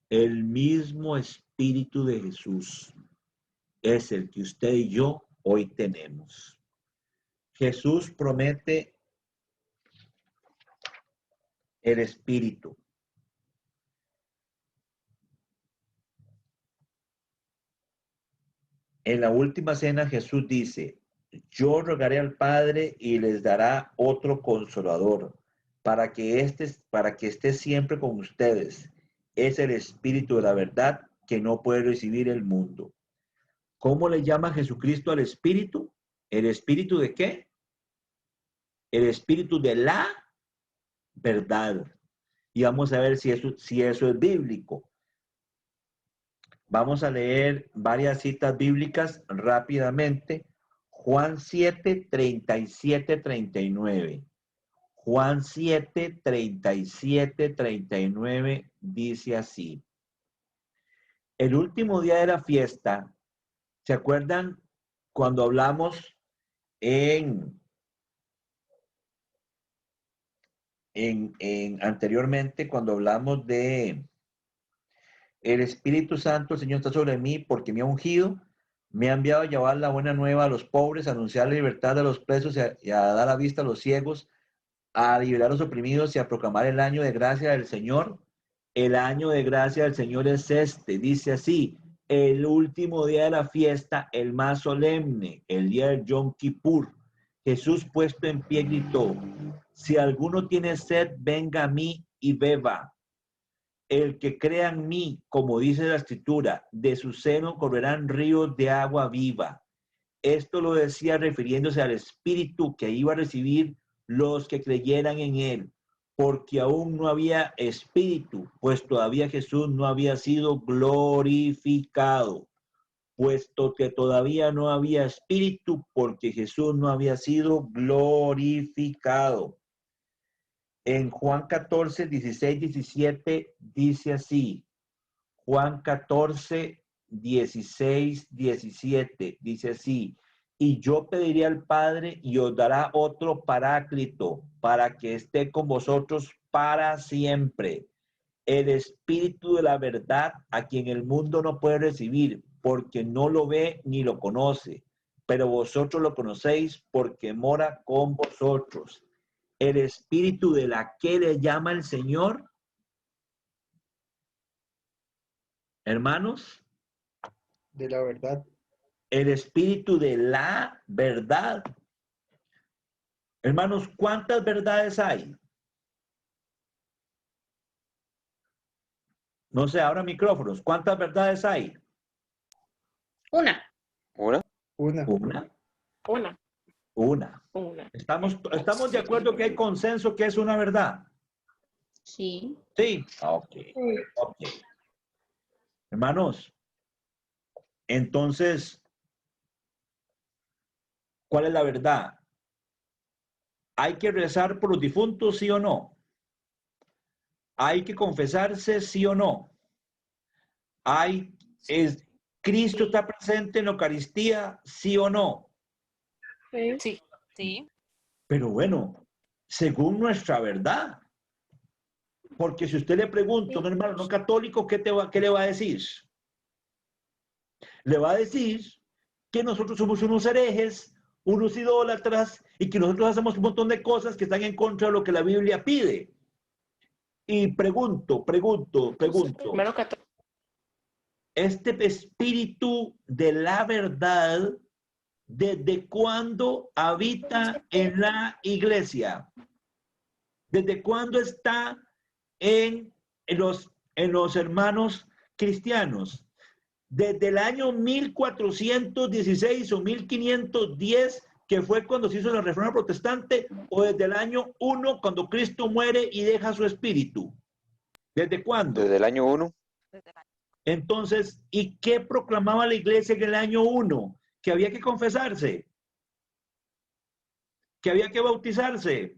El mismo Espíritu de Jesús es el que usted y yo hoy tenemos. Jesús promete el Espíritu. En la última cena Jesús dice, yo rogaré al Padre y les dará otro consolador para que esté siempre con ustedes. Es el Espíritu de la verdad que no puede recibir el mundo. ¿Cómo le llama Jesucristo al Espíritu? ¿El Espíritu de qué? El Espíritu de la verdad. Y vamos a ver si eso es bíblico. Vamos a leer varias citas bíblicas rápidamente. Juan 7, 37, 39. Juan 7, 37, 39 dice así. El último día de la fiesta, ¿se acuerdan cuando hablamos anteriormente, cuando hablamos de el Espíritu Santo, el Señor está sobre mí porque me ha ungido, me ha enviado a llevar la buena nueva a los pobres, a anunciar la libertad a los presos y a dar la vista a los ciegos, a liberar a los oprimidos y a proclamar el año de gracia del Señor? El año de gracia del Señor es este, dice así, el último día de la fiesta, el más solemne, el día del Yom Kippur. Jesús puesto en pie gritó, si alguno tiene sed, venga a mí y beba. El que crea en mí, como dice la Escritura, de su seno correrán ríos de agua viva. Esto lo decía refiriéndose al Espíritu que iba a recibir los que creyeran en él, porque aún no había Espíritu, pues todavía Jesús no había sido glorificado, puesto que todavía no había Espíritu, porque Jesús no había sido glorificado. En Juan 14, 16, 17 dice así. Juan 14, 16, 17 dice así. Y yo pediré al Padre y os dará otro Paráclito para que esté con vosotros para siempre. El Espíritu de la verdad, a quien el mundo no puede recibir, porque no lo ve ni lo conoce. Pero vosotros lo conocéis porque mora con vosotros. El Espíritu de la que le llama el Señor, hermanos, De la verdad. el Espíritu de la verdad. Hermanos, ¿cuántas verdades hay? No sé, ahora micrófonos. ¿Cuántas verdades hay? Una. ¿Una? Una. Una. Una. Una. Una. ¿Estamos de acuerdo que hay consenso que es una verdad? Sí. Sí. Ok. Hermanos, entonces, ¿cuál es la verdad? ¿Hay que rezar por los difuntos, sí o no? ¿Hay que confesarse, sí o no? ¿Cristo está presente en la Eucaristía, sí o no? Sí. Sí. Pero bueno, según nuestra verdad. Porque si usted le pregunta a un hermano no católico, ¿qué le va a decir? Le va a decir que nosotros somos unos herejes, unos idólatras, y que nosotros hacemos un montón de cosas que están en contra de lo que la Biblia pide. Y pregunto, Primero este espíritu de la verdad, ¿desde cuándo habita en la iglesia? ¿Desde cuándo está en los hermanos cristianos? Desde el año 1416 o 1510, que fue cuando se hizo la Reforma Protestante, o desde el año 1, cuando Cristo muere y deja su espíritu. ¿Desde cuándo? Desde el año 1. Entonces, ¿y qué proclamaba la iglesia en el año 1? Que había que confesarse, que había que bautizarse,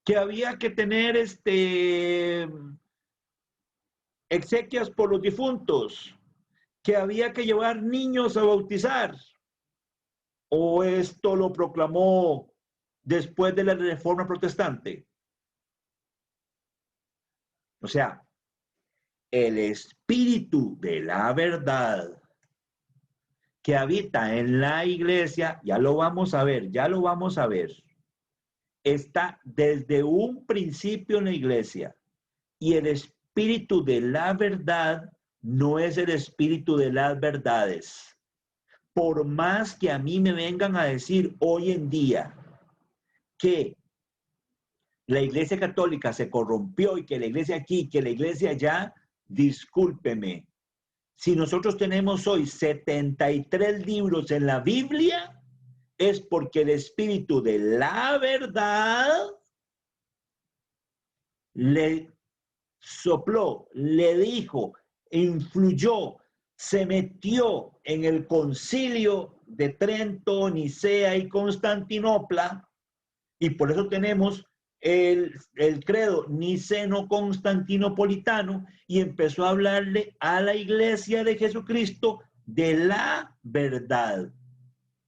que había que tener exequias por los difuntos, que había que llevar niños a bautizar. ¿O esto lo proclamó después de la Reforma Protestante? O sea, el espíritu de la verdad que habita en la iglesia, ya lo vamos a ver, está desde un principio en la iglesia. Y el espíritu de la verdad no es el espíritu de las verdades. Por más que a mí me vengan a decir hoy en día que la iglesia católica se corrompió y que la iglesia aquí, que la iglesia allá, discúlpeme, si nosotros tenemos hoy 73 libros en la Biblia, es porque el Espíritu de la verdad le sopló, le dijo, influyó, se metió en el concilio de Trento, Nicea y Constantinopla, y por eso tenemos el credo niceno-constantinopolitano, y empezó a hablarle a la iglesia de Jesucristo de la verdad.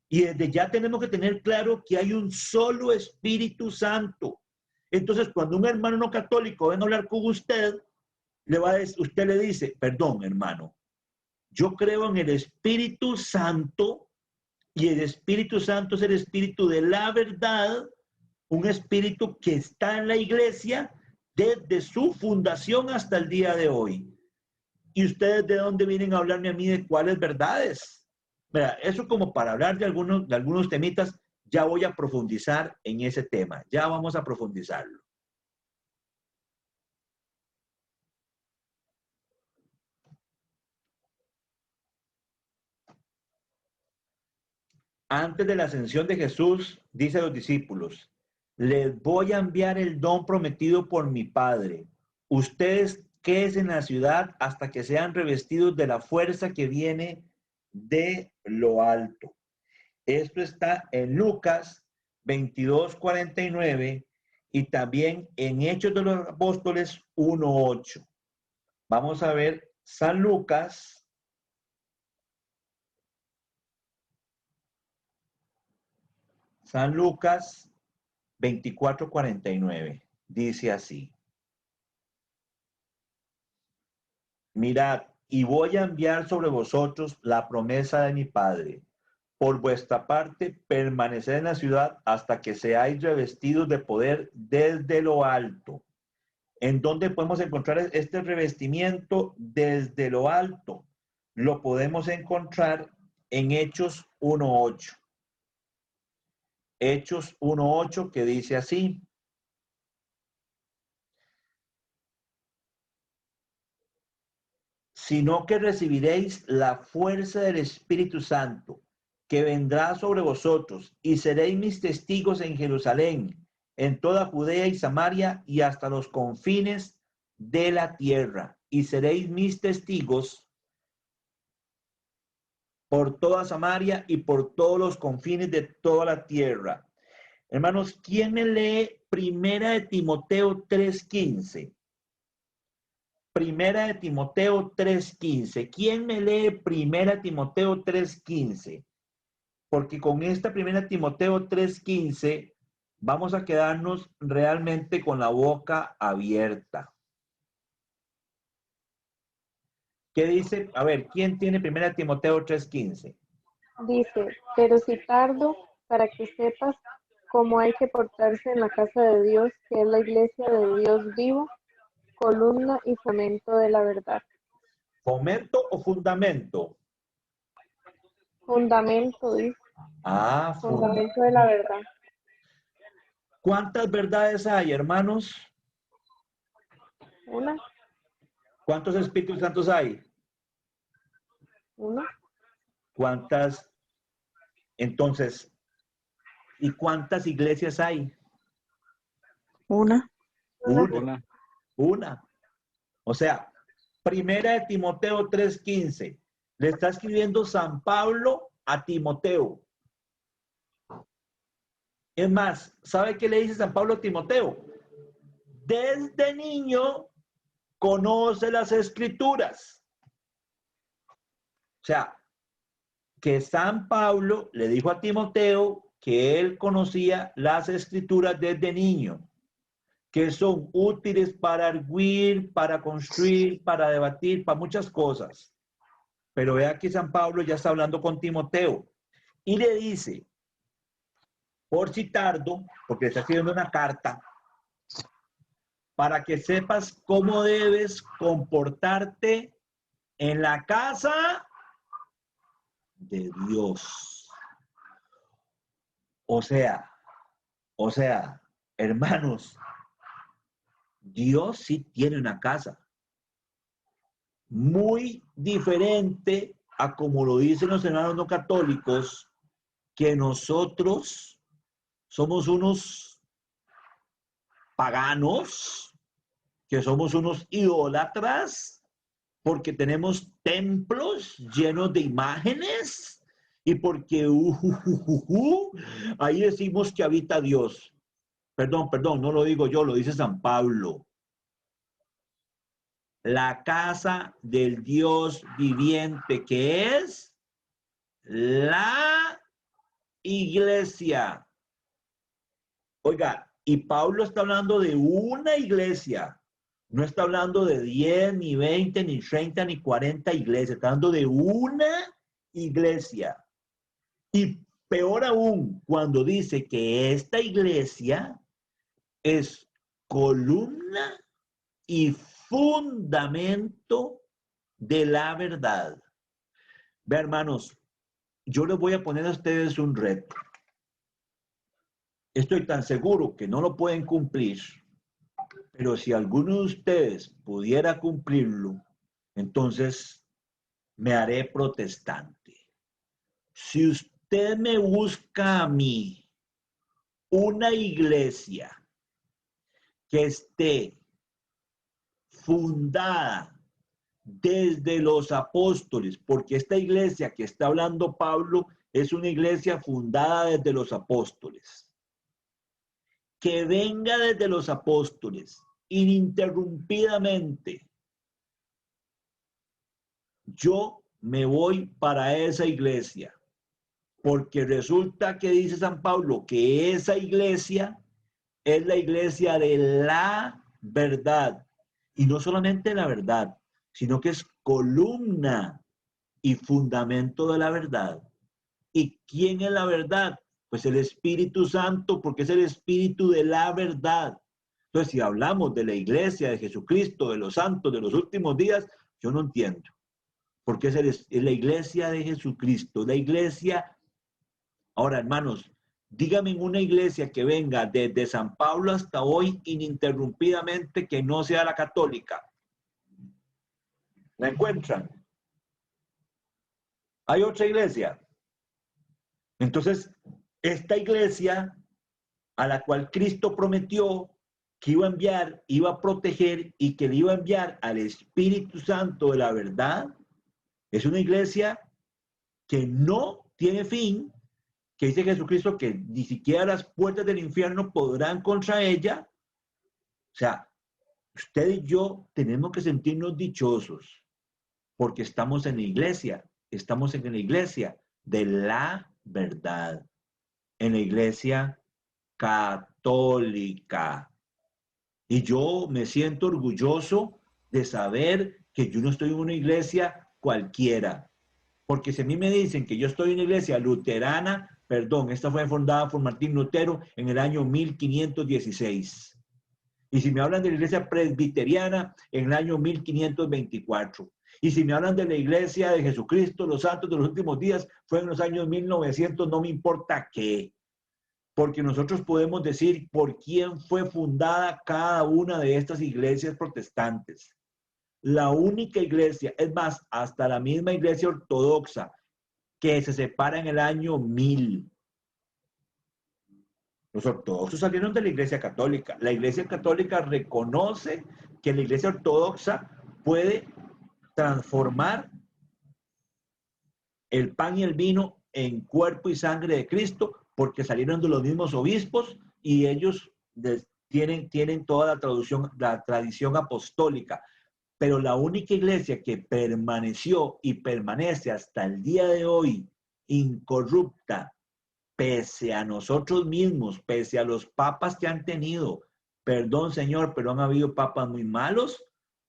Y desde ya tenemos que tener claro que hay un solo Espíritu Santo. Entonces, cuando un hermano no católico venga a hablar con usted, usted le dice, perdón, hermano, yo creo en el Espíritu Santo, y el Espíritu Santo es el Espíritu de la verdad, un espíritu que está en la iglesia desde su fundación hasta el día de hoy. ¿Y ustedes de dónde vienen a hablarme a mí de cuáles verdades? Mira, eso como para hablar de algunos temitas, ya voy a profundizar en ese tema. Ya vamos a profundizarlo. Antes de la ascensión de Jesús, dice a los discípulos, les voy a enviar el don prometido por mi Padre. Ustedes quédense en la ciudad hasta que sean revestidos de la fuerza que viene de lo alto. Esto está en Lucas 22:49 y también en Hechos de los Apóstoles 1:8. Vamos a ver San Lucas. San Lucas 24:49. Dice así. Mirad, y voy a enviar sobre vosotros la promesa de mi Padre. Por vuestra parte, permaneced en la ciudad hasta que seáis revestidos de poder desde lo alto. ¿En dónde podemos encontrar este revestimiento desde lo alto? Lo podemos encontrar en Hechos 1:8. Hechos 1:8, que dice así. Sino que recibiréis la fuerza del Espíritu Santo, que vendrá sobre vosotros, y seréis mis testigos en Jerusalén, en toda Judea y Samaria, y hasta los confines de la tierra. Y seréis mis testigos por toda Samaria y por todos los confines de toda la tierra. Hermanos, ¿quién me lee Primera de Timoteo 3:15? Primera de Timoteo 3:15. ¿Quién me lee Primera de Timoteo 3:15? Porque con esta Primera de Timoteo 3:15 vamos a quedarnos realmente con la boca abierta. ¿Qué dice? A ver, ¿quién tiene Primera de Timoteo 3:15? Dice, pero si tardo, para que sepas cómo hay que portarse en la casa de Dios, que es la iglesia de Dios vivo, columna y fomento de la verdad. ¿Fomento o fundamento? Fundamento, dice. Fundamento de la verdad. ¿Cuántas verdades hay, hermanos? Una. ¿Cuántos Espíritus Santos hay? Una. ¿Cuántas? Entonces, ¿y cuántas iglesias hay? Una. Una. O sea, Primera de Timoteo 3:15. Le está escribiendo San Pablo a Timoteo. Es más, ¿sabe qué le dice San Pablo a Timoteo? Desde niño conoce las Escrituras. O sea, que San Pablo le dijo a Timoteo que él conocía las Escrituras desde niño, que son útiles para arguir, para construir, para debatir, para muchas cosas. Pero vea que San Pablo ya está hablando con Timoteo y le dice, por si tardo, porque está escribiendo una carta, para que sepas cómo debes comportarte en la casa de Dios. O sea, hermanos, Dios sí tiene una casa. muy diferente a como lo dicen los hermanos no católicos, que nosotros somos unos paganos, que somos unos idólatras, porque tenemos templos llenos de imágenes y porque ahí decimos que habita Dios. Perdón, no lo digo yo, lo dice San Pablo. La casa del Dios viviente, que es la iglesia. Oiga, y Pablo está hablando de una iglesia. No está hablando de 10, ni 20, ni 30, ni 40 iglesias. Está hablando de una iglesia. Y peor aún, cuando dice que esta iglesia es columna y fundamento de la verdad. Ve, hermanos, yo les voy a poner a ustedes un reto. Estoy tan seguro que no lo pueden cumplir, pero si alguno de ustedes pudiera cumplirlo, entonces me haré protestante. Si usted me busca a mí una iglesia que esté fundada desde los apóstoles, porque esta iglesia que está hablando Pablo es una iglesia fundada desde los apóstoles, que venga desde los apóstoles ininterrumpidamente, yo me voy para esa iglesia, porque resulta que dice San Pablo que esa iglesia es la iglesia de la verdad, y no solamente la verdad, sino que es columna y fundamento de la verdad. ¿Y quién es la verdad? Pues el Espíritu Santo, porque es el Espíritu de la verdad. Entonces, si hablamos de la iglesia de Jesucristo, de los santos, de los últimos días, yo no entiendo. Porque es la iglesia de Jesucristo, la iglesia. Ahora, hermanos, dígame en una iglesia que venga desde San Pablo hasta hoy ininterrumpidamente que no sea la católica. ¿La encuentran? ¿Hay otra iglesia? Entonces, esta iglesia a la cual Cristo prometió que iba a enviar, iba a proteger y que le iba a enviar al Espíritu Santo de la verdad, es una iglesia que no tiene fin, que dice Jesucristo que ni siquiera las puertas del infierno podrán contra ella. O sea, usted y yo tenemos que sentirnos dichosos porque estamos en la iglesia de la verdad, en la iglesia católica. Y yo me siento orgulloso de saber que yo no estoy en una iglesia cualquiera. Porque si a mí me dicen que yo estoy en una iglesia luterana, perdón, esta fue fundada por Martín Lutero en el año 1516. Y si me hablan de la iglesia presbiteriana, en el año 1524. Y si me hablan de la iglesia de Jesucristo, los santos de los últimos días, fue en los años 1900, no me importa qué. Porque nosotros podemos decir por quién fue fundada cada una de estas iglesias protestantes. La única iglesia, es más, hasta la misma iglesia ortodoxa, que se separa en el año 1000. Los ortodoxos salieron de la iglesia católica. La iglesia católica reconoce que la iglesia ortodoxa puede transformar el pan y el vino en cuerpo y sangre de Cristo, porque salieron de los mismos obispos y ellos tienen toda la tradición apostólica. Pero la única iglesia que permaneció y permanece hasta el día de hoy incorrupta, pese a nosotros mismos, pese a los papas que han tenido, perdón Señor, pero han habido papas muy malos,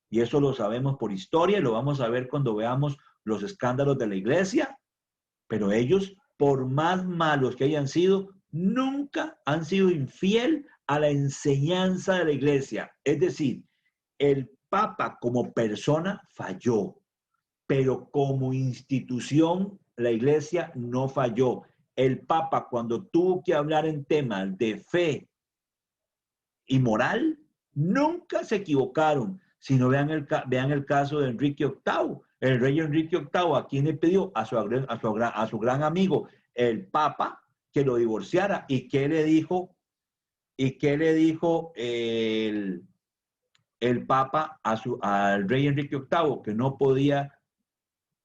y eso lo sabemos por historia, lo vamos a ver cuando veamos los escándalos de la iglesia, pero ellos, por más malos que hayan sido, nunca han sido infiel a la enseñanza de la iglesia. Es decir, el Papa como persona falló, pero como institución la iglesia no falló. El Papa, cuando tuvo que hablar en temas de fe y moral, nunca se equivocaron. sino vean el caso de Enrique VIII. El rey Enrique VIII, ¿a quién le pidió? A su gran amigo, el Papa, que lo divorciara. ¿Y qué le dijo? ¿Y qué le dijo el Papa al rey Enrique VIII? Que no podía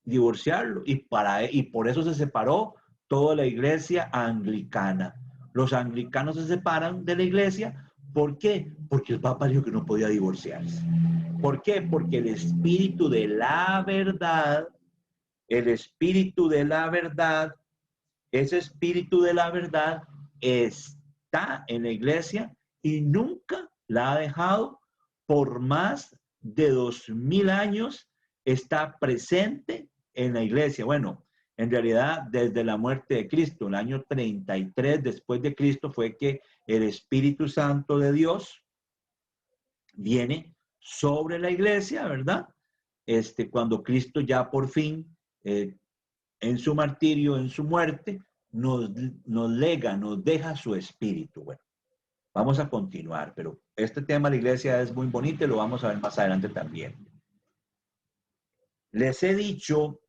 divorciarlo. Y por eso se separó toda la iglesia anglicana. Los anglicanos se separan de la iglesia. ¿Por qué? Porque el Papa dijo que no podía divorciarse. ¿Por qué? Porque el espíritu de la verdad, ese espíritu de la verdad está en la iglesia y nunca la ha dejado. Por más de 2000 años está presente en la iglesia. Bueno, en realidad desde la muerte de Cristo, el año 33 después de Cristo, fue que el Espíritu Santo de Dios viene sobre la iglesia, ¿verdad? Cuando Cristo ya por fin, en su martirio, en su muerte, nos deja su espíritu. Bueno, vamos a continuar, pero este tema de la iglesia es muy bonito y lo vamos a ver más adelante también. Les he dicho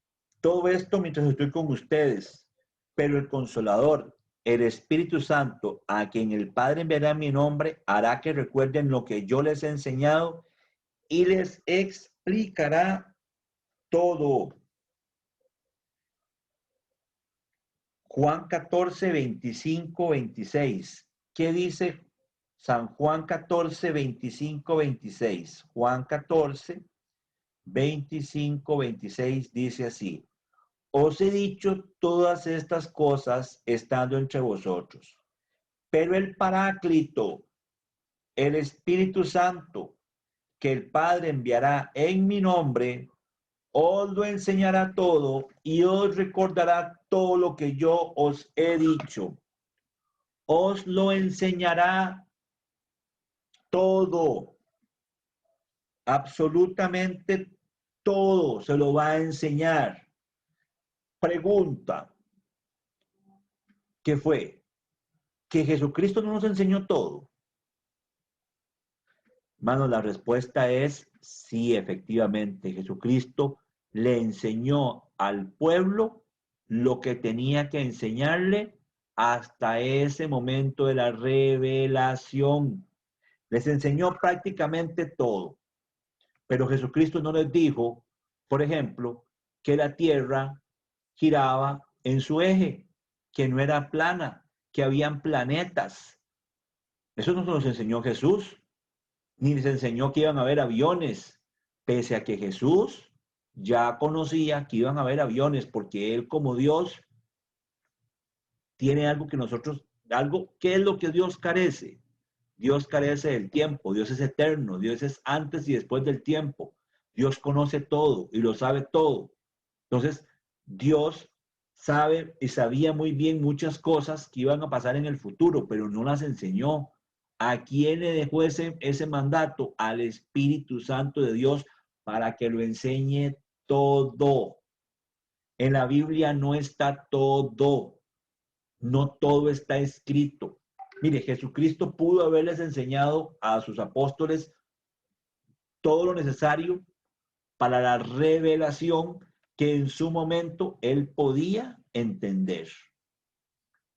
todo esto mientras estoy con ustedes, pero el Consolador, el Espíritu Santo, a quien el Padre enviará en mi nombre, hará que recuerden lo que yo les he enseñado y les explicará todo. Juan 14, 25, 26. ¿Qué dice San Juan 14, 25, 26? Juan 14, 25, 26 dice así: os he dicho todas estas cosas estando entre vosotros, pero el Paráclito, el Espíritu Santo, que el Padre enviará en mi nombre, os lo enseñará todo y os recordará todo lo que yo os he dicho. Os lo enseñará todo, absolutamente todo se lo va a enseñar. Pregunta, ¿qué fue? ¿Que Jesucristo no nos enseñó todo? Hermano, la respuesta es sí, efectivamente. Jesucristo le enseñó al pueblo lo que tenía que enseñarle hasta ese momento de la revelación. Les enseñó prácticamente todo. Pero Jesucristo no les dijo, por ejemplo, que la tierra giraba en su eje, que no era plana, que habían planetas. Eso no se nos enseñó Jesús. Ni les enseñó que iban a haber aviones, pese a que Jesús ya conocía que iban a haber aviones, porque Él como Dios tiene algo que nosotros, ¿qué es lo que Dios carece? Dios carece del tiempo, Dios es eterno, Dios es antes y después del tiempo. Dios conoce todo y lo sabe todo. Entonces, Dios sabe y sabía muy bien muchas cosas que iban a pasar en el futuro, pero no las enseñó. ¿A quién le dejó ese mandato? Al Espíritu Santo de Dios para que lo enseñe todo. En la Biblia no está todo. No todo está escrito. Mire, Jesucristo pudo haberles enseñado a sus apóstoles todo lo necesario para la revelación que en su momento él podía entender.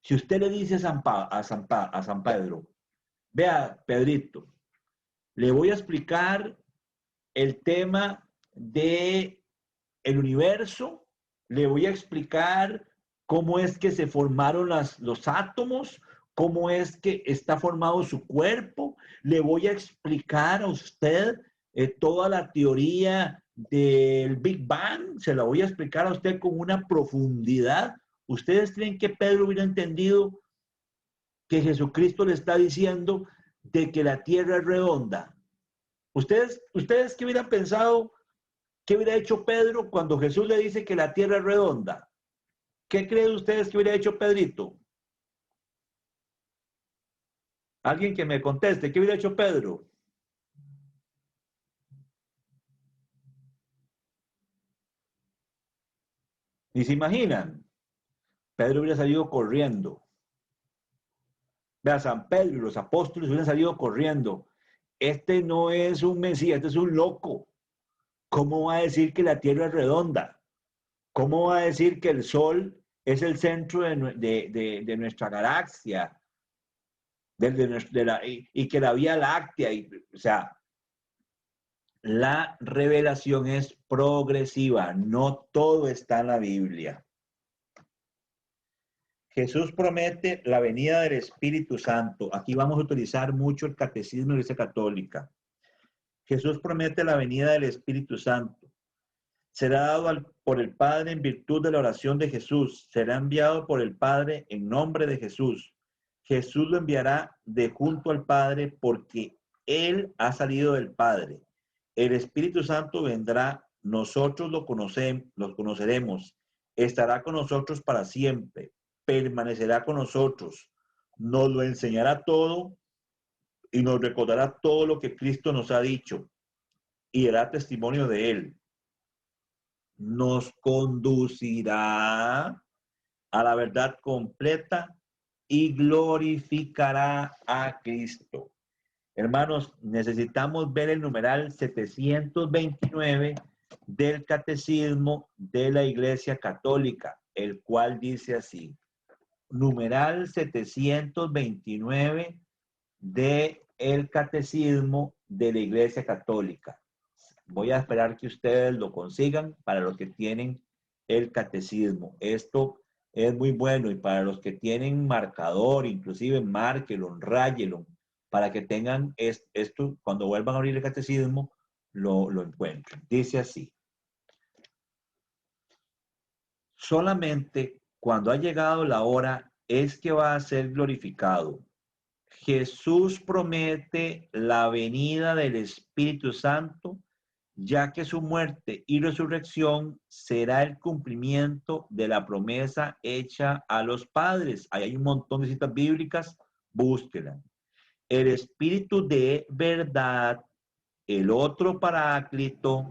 Si usted le dice a San Pedro, vea, Pedrito, le voy a explicar el tema de el universo, le voy a explicar cómo es que se formaron los átomos, cómo es que está formado su cuerpo, le voy a explicar a usted toda la teoría del Big Bang, se la voy a explicar a usted con una profundidad. ¿Ustedes creen que Pedro hubiera entendido que Jesucristo le está diciendo de que la tierra es redonda? ¿Ustedes qué hubieran pensado? ¿Qué hubiera hecho Pedro cuando Jesús le dice que la tierra es redonda? ¿Qué creen ustedes que hubiera hecho Pedrito? Alguien que me conteste, ¿qué hubiera hecho Pedro? ¿Y se imaginan? Pedro hubiera salido corriendo. Vea, San Pedro y los apóstoles hubieran salido corriendo. este no es un Mesías, este es un loco. ¿Cómo va a decir que la Tierra es redonda? ¿Cómo va a decir que el Sol es el centro de nuestra galaxia? Y que la Vía Láctea, o sea, la revelación es progresiva, no todo está en la Biblia. Jesús promete la venida del Espíritu Santo. Aquí vamos a utilizar mucho el catecismo de la Iglesia Católica. Jesús promete la venida del Espíritu Santo. Será dado por el Padre en virtud de la oración de Jesús. Será enviado por el Padre en nombre de Jesús. Jesús lo enviará de junto al Padre porque Él ha salido del Padre. El Espíritu Santo vendrá, nosotros lo conoceremos, estará con nosotros para siempre, permanecerá con nosotros, nos lo enseñará todo y nos recordará todo lo que Cristo nos ha dicho y dará testimonio de Él. Nos conducirá a la verdad completa y glorificará a Cristo. Hermanos, necesitamos ver el numeral 729 del Catecismo de la Iglesia Católica, el cual dice así. Numeral 729 del Catecismo de la Iglesia Católica. Voy a esperar que ustedes lo consigan para los que tienen el catecismo. Esto es muy bueno y para los que tienen marcador, inclusive márquelo, ráyelo, para que tengan esto, cuando vuelvan a abrir el catecismo, lo encuentren. Dice así. Solamente cuando ha llegado la hora es que va a ser glorificado. Jesús promete la venida del Espíritu Santo, ya que su muerte y resurrección será el cumplimiento de la promesa hecha a los padres. Ahí hay un montón de citas bíblicas, búsquenla. El Espíritu de verdad, el otro Paráclito,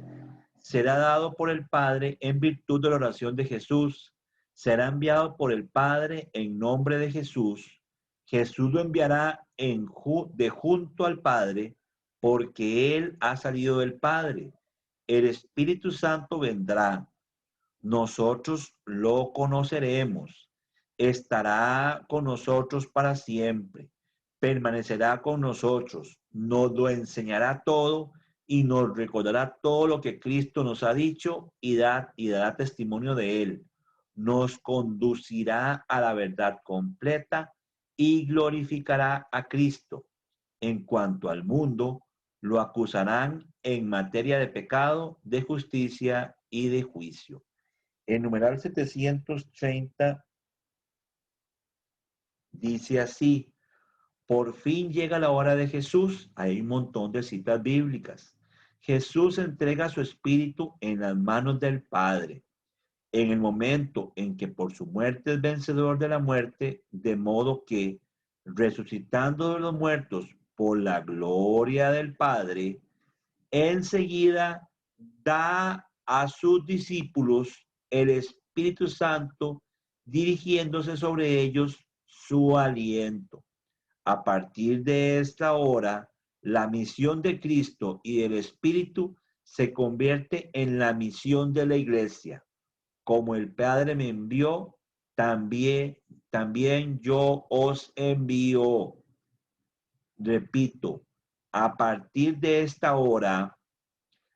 será dado por el Padre en virtud de la oración de Jesús. Será enviado por el Padre en nombre de Jesús. Jesús lo enviará de junto al Padre, porque Él ha salido del Padre. El Espíritu Santo vendrá. Nosotros lo conoceremos. Estará con nosotros para siempre. Permanecerá con nosotros. Nos lo enseñará todo y nos recordará todo lo que Cristo nos ha dicho y dará testimonio de Él. Nos conducirá a la verdad completa y glorificará a Cristo. En cuanto al mundo, lo acusarán en materia de pecado, de justicia y de juicio. El numeral 730 dice así: por fin llega la hora de Jesús. Hay un montón de citas bíblicas. Jesús entrega su espíritu en las manos del Padre. En el momento en que por su muerte es vencedor de la muerte, de modo que, resucitando de los muertos por la gloria del Padre, enseguida da a sus discípulos el Espíritu Santo, dirigiéndose sobre ellos su aliento. A partir de esta hora, la misión de Cristo y del Espíritu se convierte en la misión de la Iglesia. Como el Padre me envió, también yo os envío. Repito, a partir de esta hora,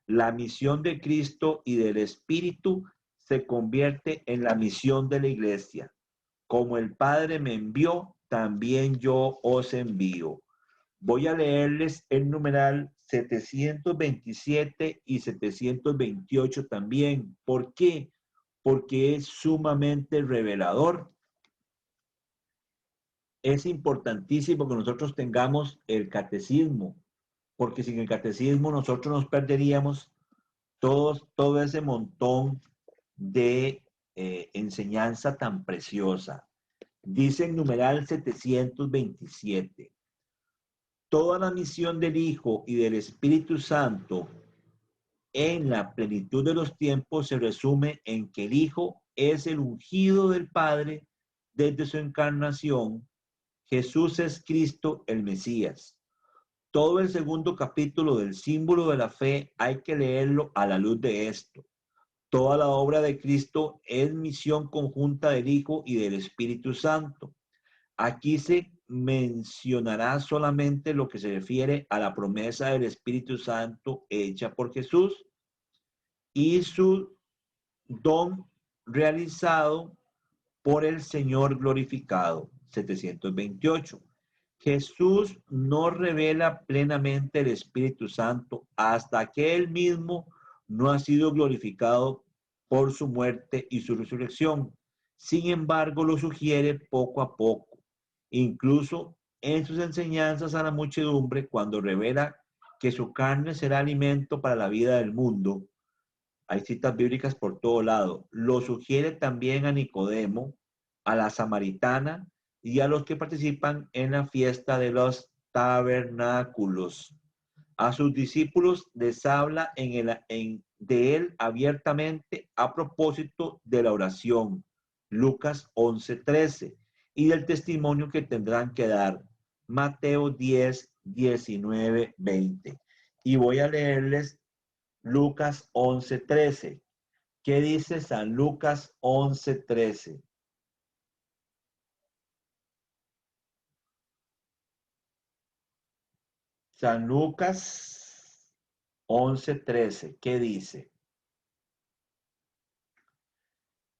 la misión de Cristo y del Espíritu se convierte en la misión de la Iglesia. Como el Padre me envió, también yo os envío. Voy a leerles el numeral 727 y 728 también. ¿Por qué? Porque es sumamente revelador. Es importantísimo que nosotros tengamos el catecismo, porque sin el catecismo nosotros nos perderíamos todo ese montón de enseñanza tan preciosa. Dice el numeral 727. Toda la misión del Hijo y del Espíritu Santo en la plenitud de los tiempos se resume en que el Hijo es el ungido del Padre desde su encarnación. Jesús es Cristo el Mesías. todo el segundo capítulo del símbolo de la fe hay que leerlo a la luz de esto. Toda la obra de Cristo es misión conjunta del Hijo y del Espíritu Santo. Aquí se mencionará solamente lo que se refiere a la promesa del Espíritu Santo hecha por Jesús y su don realizado por el Señor glorificado. 728. Jesús no revela plenamente el Espíritu Santo hasta que Él mismo no ha sido glorificado por su muerte y su resurrección. Sin embargo, lo sugiere poco a poco, incluso en sus enseñanzas a la muchedumbre, cuando revela que su carne será alimento para la vida del mundo. Hay citas bíblicas por todo lado. Lo sugiere también a Nicodemo, a la samaritana y a los que participan en la fiesta de los tabernáculos. A sus discípulos les habla de él abiertamente a propósito de la oración, Lucas 11:13, y del testimonio que tendrán que dar, Mateo 10, 19, 20. Y voy a leerles Lucas 11:13. ¿Qué dice San Lucas 11:13? San Lucas 11:13. ¿Qué dice?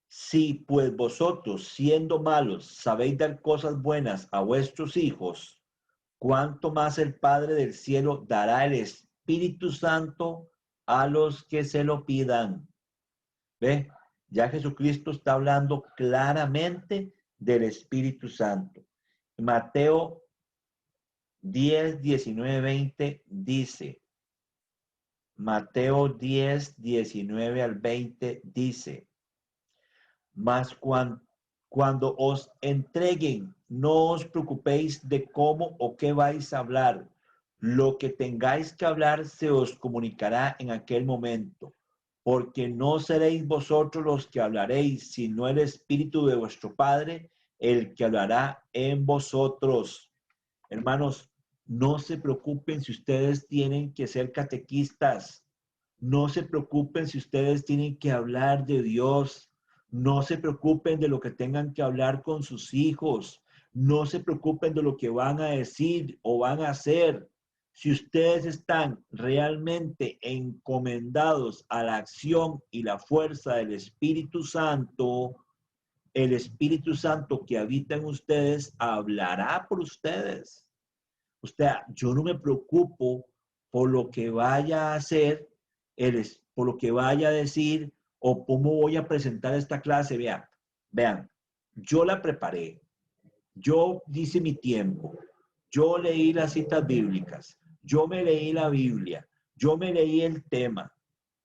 Si pues vosotros, siendo malos, sabéis dar cosas buenas a vuestros hijos, ¿cuánto más el Padre del cielo dará el Espíritu Santo a los que se lo pidan? ¿Ve? Ya Jesucristo está hablando claramente del Espíritu Santo. Mateo 10, 19, 20 dice, Mateo 10, 19 al 20 dice, mas cuando os entreguen, no os preocupéis de cómo o qué vais a hablar. Lo que tengáis que hablar se os comunicará en aquel momento, porque no seréis vosotros los que hablaréis, sino el Espíritu de vuestro Padre, el que hablará en vosotros. Hermanos, no se preocupen si ustedes tienen que ser catequistas. No se preocupen si ustedes tienen que hablar de Dios. No se preocupen de lo que tengan que hablar con sus hijos. No se preocupen de lo que van a decir o van a hacer. Si ustedes están realmente encomendados a la acción y la fuerza del Espíritu Santo, el Espíritu Santo que habita en ustedes hablará por ustedes. O sea, yo no me preocupo por lo que vaya a hacer, por lo que vaya a decir o cómo voy a presentar esta clase. Vean, yo la preparé, yo hice mi tiempo, yo leí las citas bíblicas, yo me leí la Biblia, yo me leí el tema,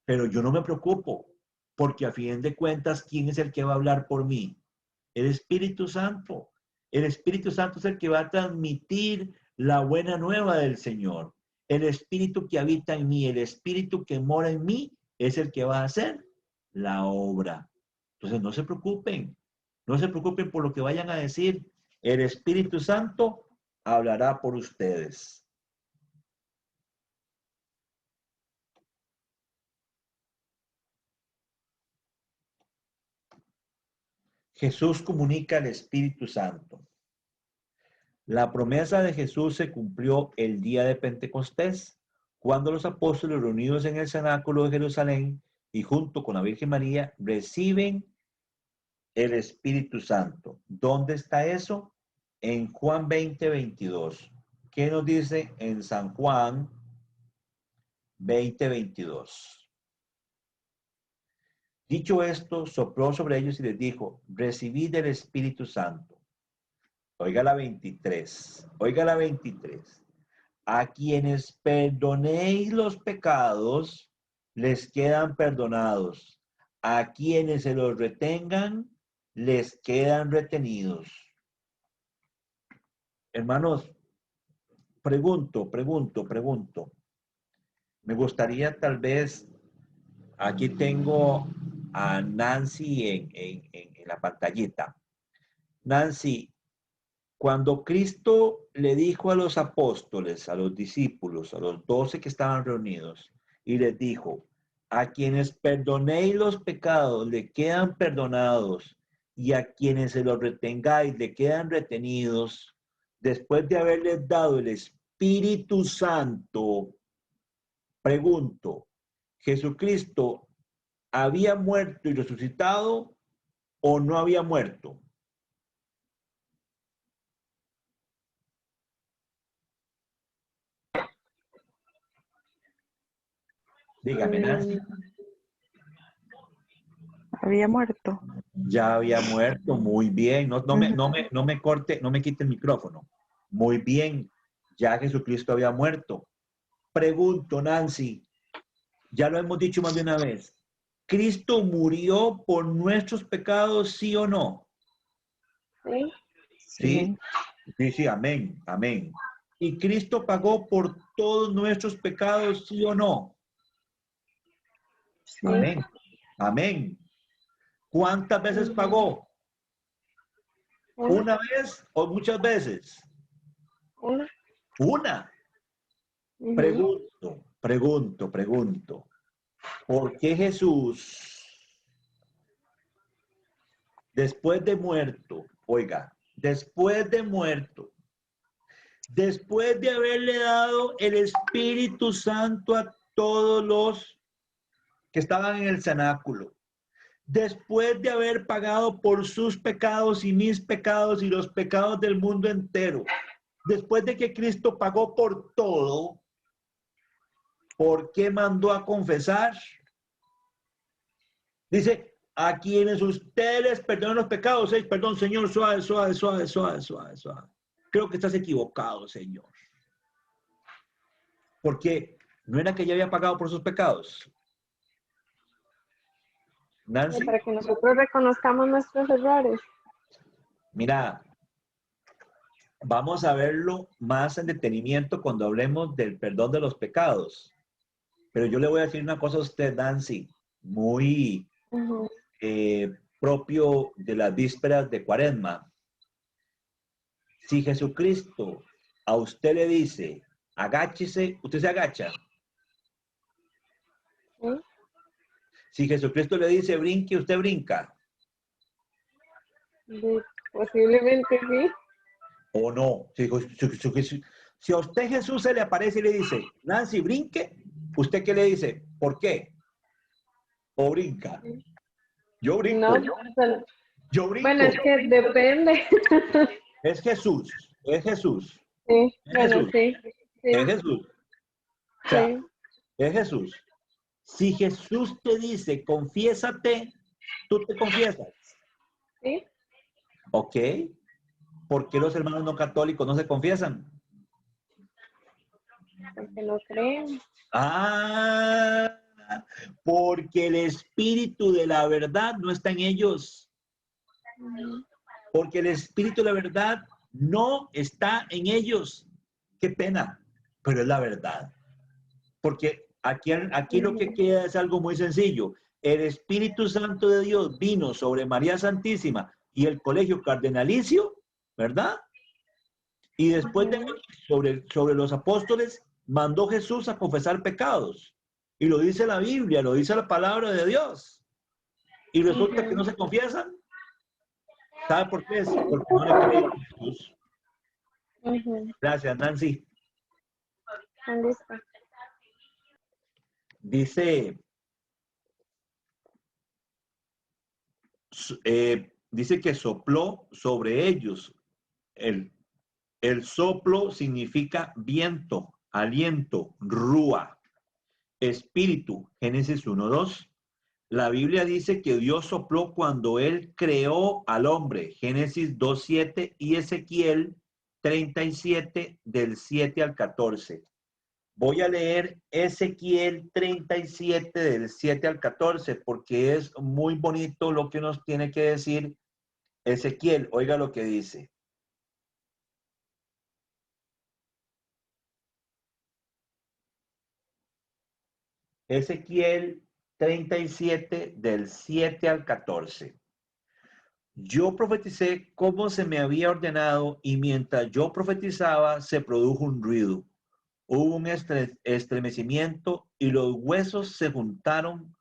pero yo no me preocupo, porque a fin de cuentas, ¿quién es el que va a hablar por mí? El Espíritu Santo. El Espíritu Santo es el que va a transmitir la buena nueva del Señor. El Espíritu que habita en mí, el Espíritu que mora en mí, es el que va a hacer la obra. Entonces no se preocupen por lo que vayan a decir. El Espíritu Santo hablará por ustedes. Jesús comunica al Espíritu Santo. La promesa de Jesús se cumplió el día de Pentecostés, cuando los apóstoles reunidos en el cenáculo de Jerusalén y junto con la Virgen María reciben el Espíritu Santo. ¿Dónde está eso? En Juan 20, 22. ¿Qué nos dice en San Juan 20, 22? Dicho esto, sopló sobre ellos y les dijo, recibid el Espíritu Santo. Oiga la 23. Oiga la 23. A quienes perdonéis los pecados, les quedan perdonados. A quienes se los retengan, les quedan retenidos. Hermanos, pregunto. Me gustaría tal vez, aquí tengo a Nancy en la pantallita. Nancy, Cuando Cristo le dijo a los apóstoles, a los discípulos, a los 12 que estaban reunidos, y les dijo, a quienes perdonéis los pecados, le quedan perdonados, y a quienes se los retengáis, le quedan retenidos, después de haberles dado el Espíritu Santo, pregunto, ¿Jesucristo había muerto y resucitado o no había muerto? Dígame, Nancy. Había muerto. Ya había muerto, muy bien. No me corte, no me quite el micrófono. Muy bien, ya Jesucristo había muerto. Pregunto, Nancy, ya lo hemos dicho más de una vez. ¿Cristo murió por nuestros pecados, sí o no? Sí. Sí, sí, sí, amén, amén. ¿Y Cristo pagó por todos nuestros pecados, sí o no? Sí. Amén, amén. ¿Cuántas veces pagó? ¿Una vez o muchas veces? Una. Una. Pregunto. ¿Por qué Jesús, después de muerto, oiga, después de muerto, después de haberle dado el Espíritu Santo a todos los que estaban en el cenáculo, después de haber pagado por sus pecados y mis pecados y los pecados del mundo entero, después de que Cristo pagó por todo, ¿por qué mandó a confesar? Dice, a quienes ustedes perdonan los pecados, perdón, Señor, suave. Creo que estás equivocado, Señor. Porque no era que ya había pagado por sus pecados. Nancy. Para que nosotros reconozcamos nuestros errores. Mira, vamos a verlo más en detenimiento cuando hablemos del perdón de los pecados. Pero yo le voy a decir una cosa a usted, Nancy, muy propio de las vísperas de Cuaresma. Si Jesucristo a usted le dice, agáchese, usted se agacha. ¿Sí? Si Jesucristo le dice, brinque, usted brinca. Posiblemente sí. ¿O no? Si a usted Jesús se le aparece y le dice, Nancy, brinque, ¿usted qué le dice? ¿Por qué? ¿O brinca? Yo brinco. No, Yo brinco. bueno, es que depende. Es Jesús. Sí, Es bueno, Jesús. sí. Es Jesús. O sea, Sí. es Jesús. Si Jesús te dice, confiésate, tú te confiesas. Sí. ¿Ok? ¿Por qué los hermanos no católicos no se confiesan? Porque no creen. Ah, porque el espíritu de la verdad no está en ellos. Porque el espíritu de la verdad no está en ellos. Qué pena, pero es la verdad. Porque aquí lo que queda es algo muy sencillo. El Espíritu Santo de Dios vino sobre María Santísima y el colegio cardenalicio, ¿verdad? Y después de sobre los apóstoles, mandó Jesús a confesar pecados. Y lo dice la Biblia, lo dice la palabra de Dios. Y resulta que no se confiesan. ¿Sabe por qué? Porque no le creen a Jesús. Gracias, Nancy. Listo. Dice que sopló sobre ellos. El soplo significa viento, aliento, rúa, espíritu. Génesis 1:2. La Biblia dice que Dios sopló cuando Él creó al hombre. Génesis 2:7 y Ezequiel 37 del 7 al 14. Voy a leer Ezequiel 37 del 7 al 14 porque es muy bonito lo que nos tiene que decir Ezequiel. Oiga lo que dice. Ezequiel 37 del 7 al 14. Yo profeticé como se me había ordenado y mientras yo profetizaba se produjo un ruido. Hubo un estremecimiento y los huesos se juntaron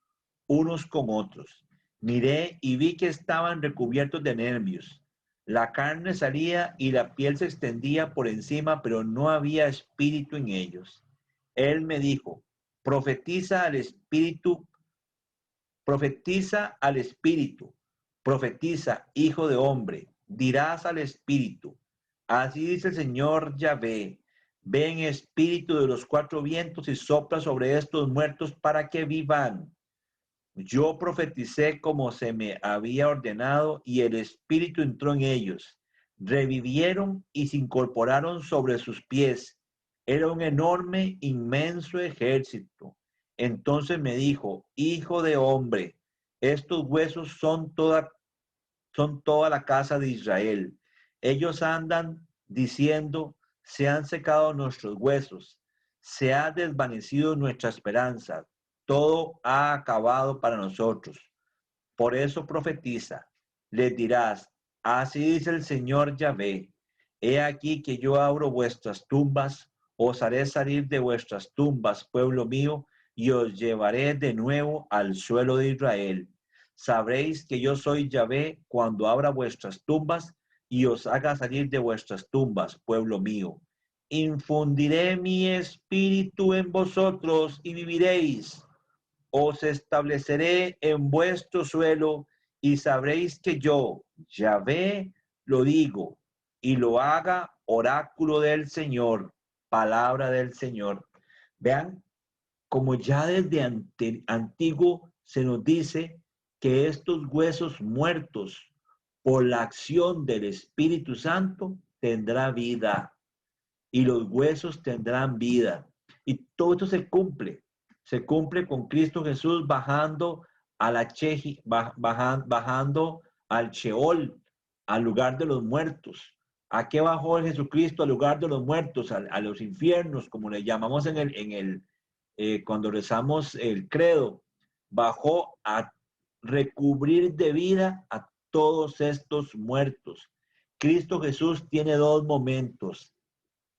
unos con otros. Miré y vi que estaban recubiertos de nervios. La carne salía y la piel se extendía por encima, pero no había espíritu en ellos. Él me dijo, profetiza al espíritu, profetiza al espíritu, profetiza, hijo de hombre, dirás al espíritu. Así dice el Señor Yahvé. Ven espíritu de los cuatro vientos y sopla sobre estos muertos para que vivan. Yo profeticé como se me había ordenado y el espíritu entró en ellos. Revivieron y se incorporaron sobre sus pies. Era un enorme, inmenso ejército. Entonces me dijo, hijo de hombre, estos huesos son toda la casa de Israel. Ellos andan diciendo, se han secado nuestros huesos, se ha desvanecido nuestra esperanza, todo ha acabado para nosotros. Por eso profetiza, les dirás, así dice el Señor Yahvé, he aquí que yo abro vuestras tumbas, os haré salir de vuestras tumbas, pueblo mío, y os llevaré de nuevo al suelo de Israel. Sabréis que yo soy Yahvé cuando abra vuestras tumbas y os haga salir de vuestras tumbas, pueblo mío. Infundiré mi espíritu en vosotros y viviréis. Os estableceré en vuestro suelo y sabréis que yo, Yahvé, lo digo y lo haga oráculo del Señor, palabra del Señor. Vean, como ya desde antiguo se nos dice que estos huesos muertos por la acción del Espíritu Santo tendrá vida y los huesos tendrán vida. Y todo esto se cumple con Cristo Jesús bajando a la bajando al Sheol, al lugar de los muertos. ¿A qué bajó Jesucristo? Al lugar de los muertos, a los infiernos, como le llamamos cuando rezamos el credo. Bajó a recubrir de vida a todos estos muertos. Cristo Jesús tiene dos momentos.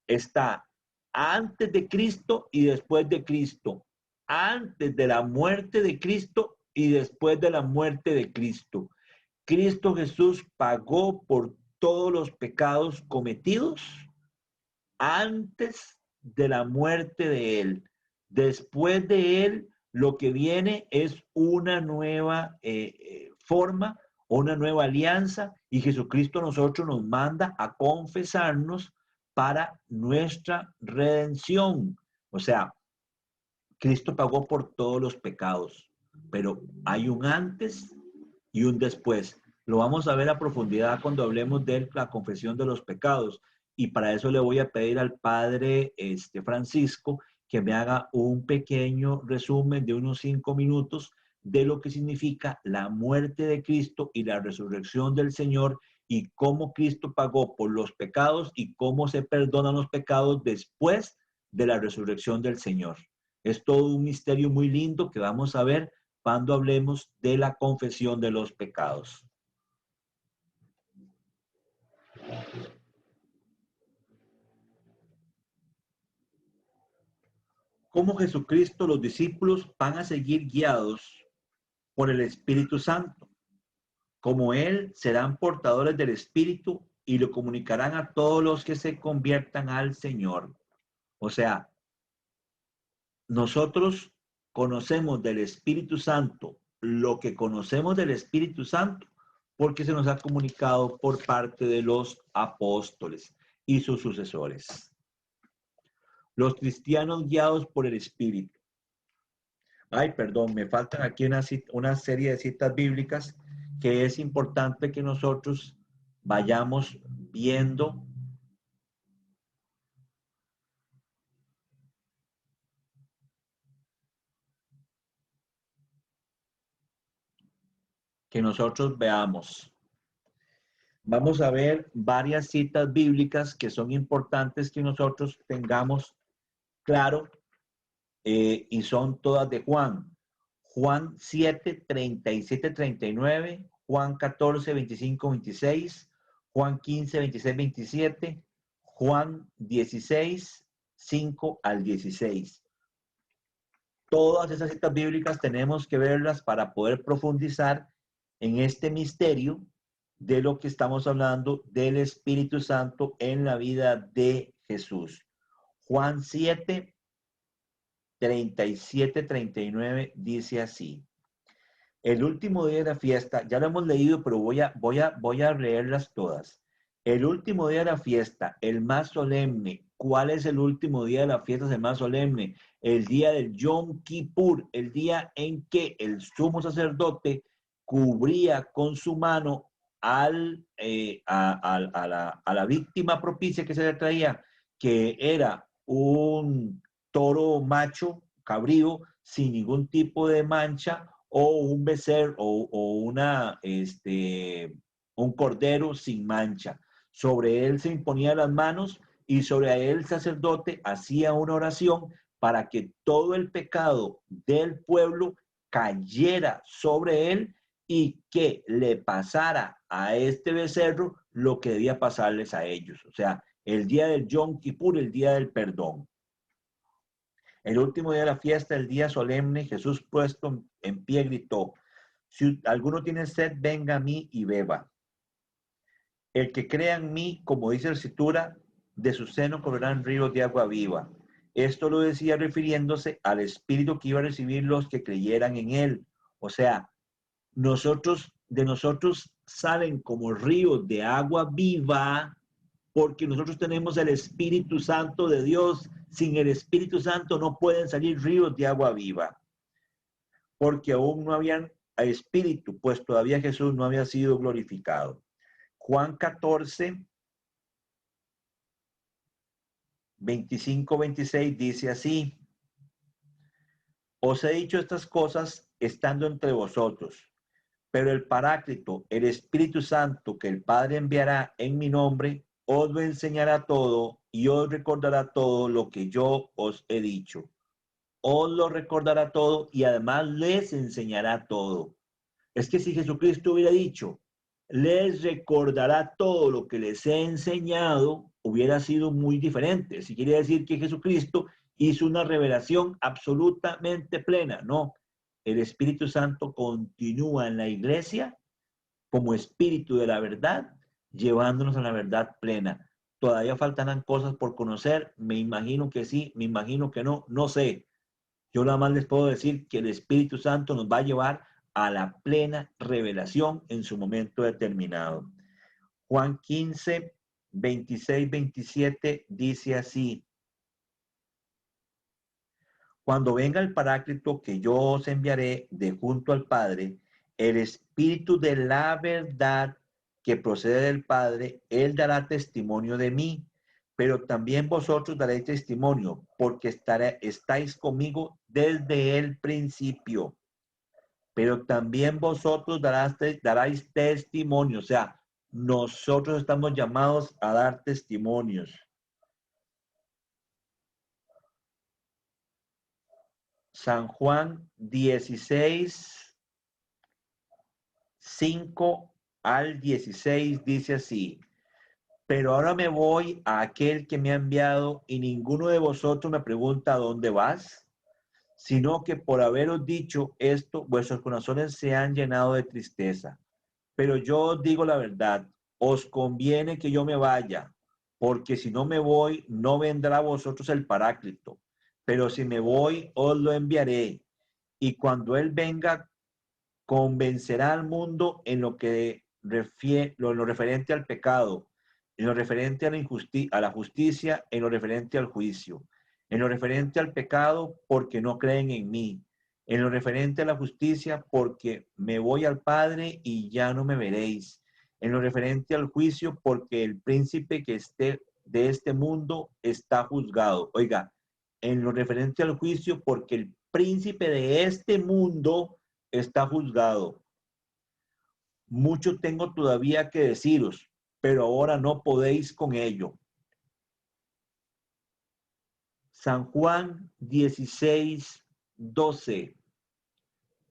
Está antes de Cristo y después de Cristo. Antes de la muerte de Cristo y después de la muerte de Cristo. Cristo Jesús pagó por todos los pecados cometidos antes de la muerte de Él. Después de Él, lo que viene es una nueva forma, una nueva alianza, y Jesucristo a nosotros nos manda a confesarnos para nuestra redención. O sea, Cristo pagó por todos los pecados, pero hay un antes y un después. Lo vamos a ver a profundidad cuando hablemos de la confesión de los pecados. Y para eso le voy a pedir al Padre Francisco que me haga un pequeño resumen de unos 5 minutos de lo que significa la muerte de Cristo y la resurrección del Señor y cómo Cristo pagó por los pecados y cómo se perdonan los pecados después de la resurrección del Señor. Es todo un misterio muy lindo que vamos a ver cuando hablemos de la confesión de los pecados. Cómo Jesucristo, los discípulos van a seguir guiados por el Espíritu Santo. Como Él, serán portadores del Espíritu y lo comunicarán a todos los que se conviertan al Señor. O sea, nosotros conocemos del Espíritu Santo lo que conocemos del Espíritu Santo porque se nos ha comunicado por parte de los apóstoles y sus sucesores. Los cristianos guiados por el Espíritu. Ay, perdón, me faltan aquí una serie de citas bíblicas que es importante que nosotros vayamos viendo. Que nosotros veamos. Vamos a ver varias citas bíblicas que son importantes que nosotros tengamos claro y son todas de Juan. Juan 7, 37, 39, Juan 14, 25, 26, Juan 15, 26, 27, Juan 16, 5 al 16. Todas esas citas bíblicas tenemos que verlas para poder profundizar en este misterio de lo que estamos hablando del Espíritu Santo en la vida de Jesús. Juan 7, 37, 39 dice así. El último día de la fiesta, ya lo hemos leído, pero voy a leerlas todas. El último día de la fiesta, el más solemne. ¿Cuál es el último día de la fiesta? El más solemne. El día del Yom Kippur, el día en que el sumo sacerdote cubría con su mano a la víctima propicia que se le traía, que era un toro macho, cabrío, sin ningún tipo de mancha, o un becerro un cordero sin mancha. Sobre él se imponían las manos y sobre él el sacerdote hacía una oración para que todo el pecado del pueblo cayera sobre él y que le pasara a este becerro lo que debía pasarles a ellos. O sea, el día del Yom Kippur, el día del perdón. El último día de la fiesta, el día solemne, Jesús puesto en pie gritó, si alguno tiene sed, venga a mí y beba. El que crea en mí, como dice la Escritura, de su seno correrán ríos de agua viva. Esto lo decía refiriéndose al Espíritu que iba a recibir los que creyeran en él. O sea, de nosotros salen como ríos de agua viva, porque nosotros tenemos el Espíritu Santo de Dios. Sin el Espíritu Santo no pueden salir ríos de agua viva, porque aún no habían Espíritu, pues todavía Jesús no había sido glorificado. Juan 14, 25, 26 dice así, os he dicho estas cosas estando entre vosotros, pero el Paráclito, el Espíritu Santo que el Padre enviará en mi nombre, os lo enseñará todo y os recordará todo lo que yo os he dicho. Os lo recordará todo y además les enseñará todo. Es que si Jesucristo hubiera dicho, les recordará todo lo que les he enseñado, hubiera sido muy diferente. Si quiere decir que Jesucristo hizo una revelación absolutamente plena, no. El Espíritu Santo continúa en la iglesia como Espíritu de la verdad, llevándonos a la verdad plena. Todavía faltarán cosas por conocer, me imagino que sí, me imagino que no, no sé. Yo nada más les puedo decir que el Espíritu Santo nos va a llevar a la plena revelación en su momento determinado. Juan 15, 26, 27 dice así, cuando venga el Paráclito que yo os enviaré de junto al Padre, el Espíritu de la verdad que procede del Padre, él dará testimonio de mí, pero también vosotros daréis testimonio, porque estáis conmigo desde el principio. Pero también vosotros daréis testimonio, o sea, nosotros estamos llamados a dar testimonios. San Juan 16, 5 al 16 dice así, pero ahora me voy a aquel que me ha enviado y ninguno de vosotros me pregunta ¿a dónde vas? Sino que por haberos dicho esto, vuestros corazones se han llenado de tristeza. Pero yo os digo la verdad, os conviene que yo me vaya, porque si no me voy, no vendrá a vosotros el Paráclito. Pero si me voy, os lo enviaré. Y cuando Él venga, convencerá al mundo en lo que lo referente al pecado, en lo referente a la justicia, en lo referente al juicio, en lo referente al pecado, porque no creen en mí, en lo referente a la justicia, porque me voy al Padre y ya no me veréis, en lo referente al juicio, porque el príncipe que esté de este mundo está juzgado. Oiga, en lo referente al juicio, porque el príncipe de este mundo está juzgado. Mucho tengo todavía que deciros, pero ahora no podéis con ello. San Juan 16, 12.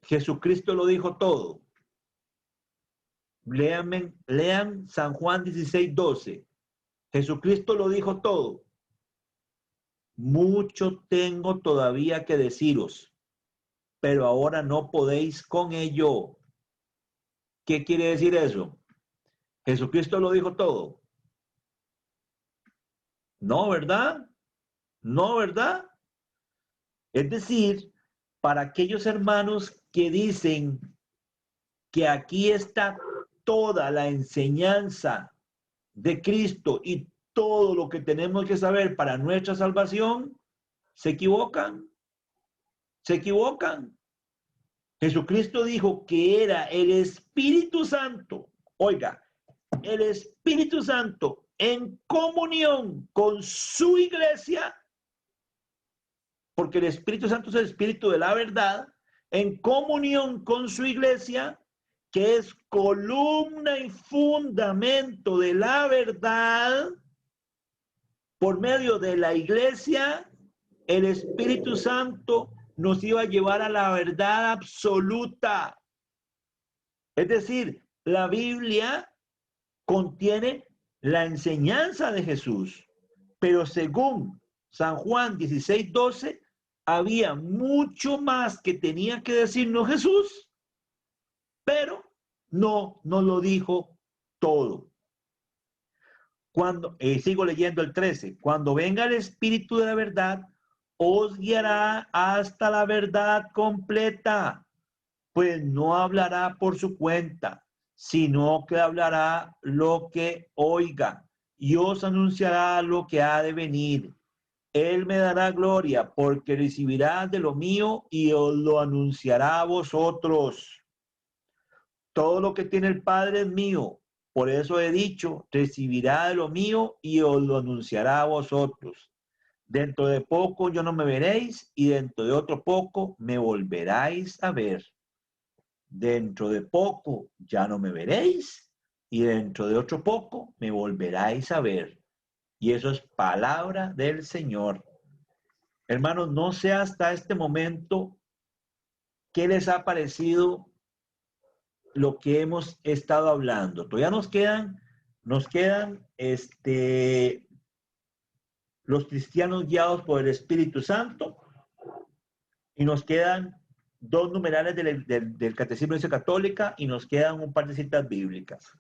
Jesucristo lo dijo todo. Lean San Juan 16:12. Jesucristo lo dijo todo. Mucho tengo todavía que deciros, pero ahora no podéis con ello. ¿Qué quiere decir eso? Jesucristo lo dijo todo. No, ¿verdad? No, ¿verdad? Es decir, para aquellos hermanos que dicen que aquí está toda la enseñanza de Cristo y todo lo que tenemos que saber para nuestra salvación, se equivocan. Se equivocan. Jesucristo dijo que era el Espíritu Santo. Oiga, el Espíritu Santo en comunión con su iglesia, porque el Espíritu Santo es el Espíritu de la verdad, en comunión con su iglesia, que es columna y fundamento de la verdad. Por medio de la iglesia, el Espíritu Santo nos iba a llevar a la verdad absoluta. Es decir, la Biblia contiene la enseñanza de Jesús, pero según San Juan 16:12, había mucho más que tenía que decirnos Jesús, pero no nos lo dijo todo. Sigo leyendo el 13. Cuando venga el Espíritu de la verdad, os guiará hasta la verdad completa, pues no hablará por su cuenta, sino que hablará lo que oiga y os anunciará lo que ha de venir. Él me dará gloria porque recibirá de lo mío y os lo anunciará a vosotros. Todo lo que tiene el Padre es mío. Por eso he dicho, recibirá de lo mío y os lo anunciará a vosotros. Dentro de poco yo no me veréis y dentro de otro poco me volveráis a ver. Dentro de poco ya no me veréis y dentro de otro poco me volveráis a ver. Y eso es palabra del Señor. Hermanos, no sé hasta este momento qué les ha parecido lo que hemos estado hablando. Todavía nos quedan los cristianos guiados por el Espíritu Santo y nos quedan 2 numerales del Catecismo de la Iglesia Católica y nos quedan un par de citas bíblicas.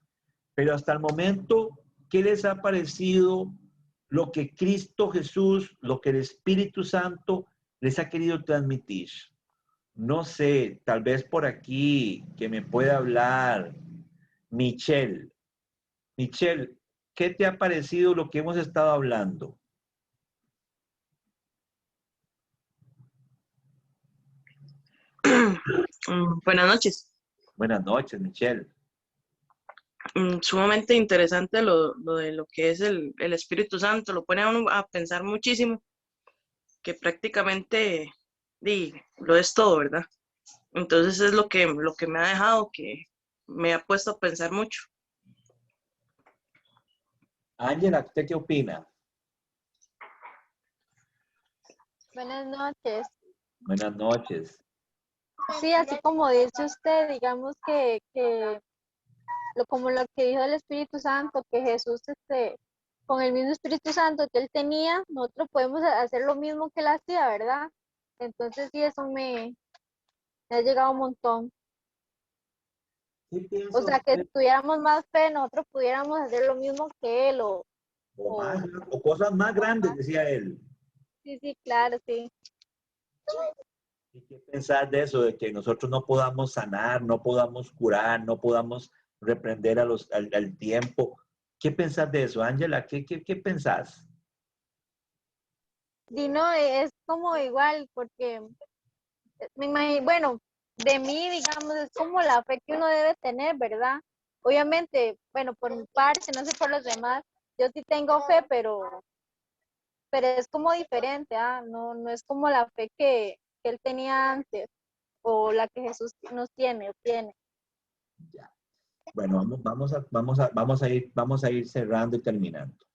Pero hasta el momento, ¿qué les ha parecido lo que Cristo Jesús, lo que el Espíritu Santo les ha querido transmitir? No sé, tal vez por aquí que me pueda hablar Michelle. Michelle, ¿qué te ha parecido lo que hemos estado hablando? Buenas noches. Buenas noches, Michelle. Sumamente interesante lo de lo que es el Espíritu Santo, lo pone a uno a pensar muchísimo, que prácticamente lo es todo, ¿verdad? Entonces es lo que me ha dejado, que me ha puesto a pensar mucho. Ángela, ¿usted qué opina? Buenas noches. Buenas noches. Sí, así como dice usted, digamos que como lo que dijo el Espíritu Santo, que Jesús, con el mismo Espíritu Santo que él tenía, nosotros podemos hacer lo mismo que él hacía, ¿verdad? Entonces sí, eso me ha llegado un montón. O sea, que tuviéramos más fe, nosotros pudiéramos hacer lo mismo que él o cosas más grandes, decía él. Sí, sí, claro, sí. ¿Y qué pensar de eso? De que nosotros no podamos sanar, no podamos curar, no podamos reprender al tiempo. ¿Qué pensás de eso, Ángela? ¿Qué pensás? Y no, es como igual, porque me imagino, bueno, de mí, digamos, es como la fe que uno debe tener, ¿verdad? Obviamente, bueno, por mi parte, no sé por los demás, yo sí tengo fe, pero es como diferente, no es como la fe que él tenía antes, o la que Jesús nos tiene o tiene. Ya. Bueno, vamos a ir cerrando y terminando.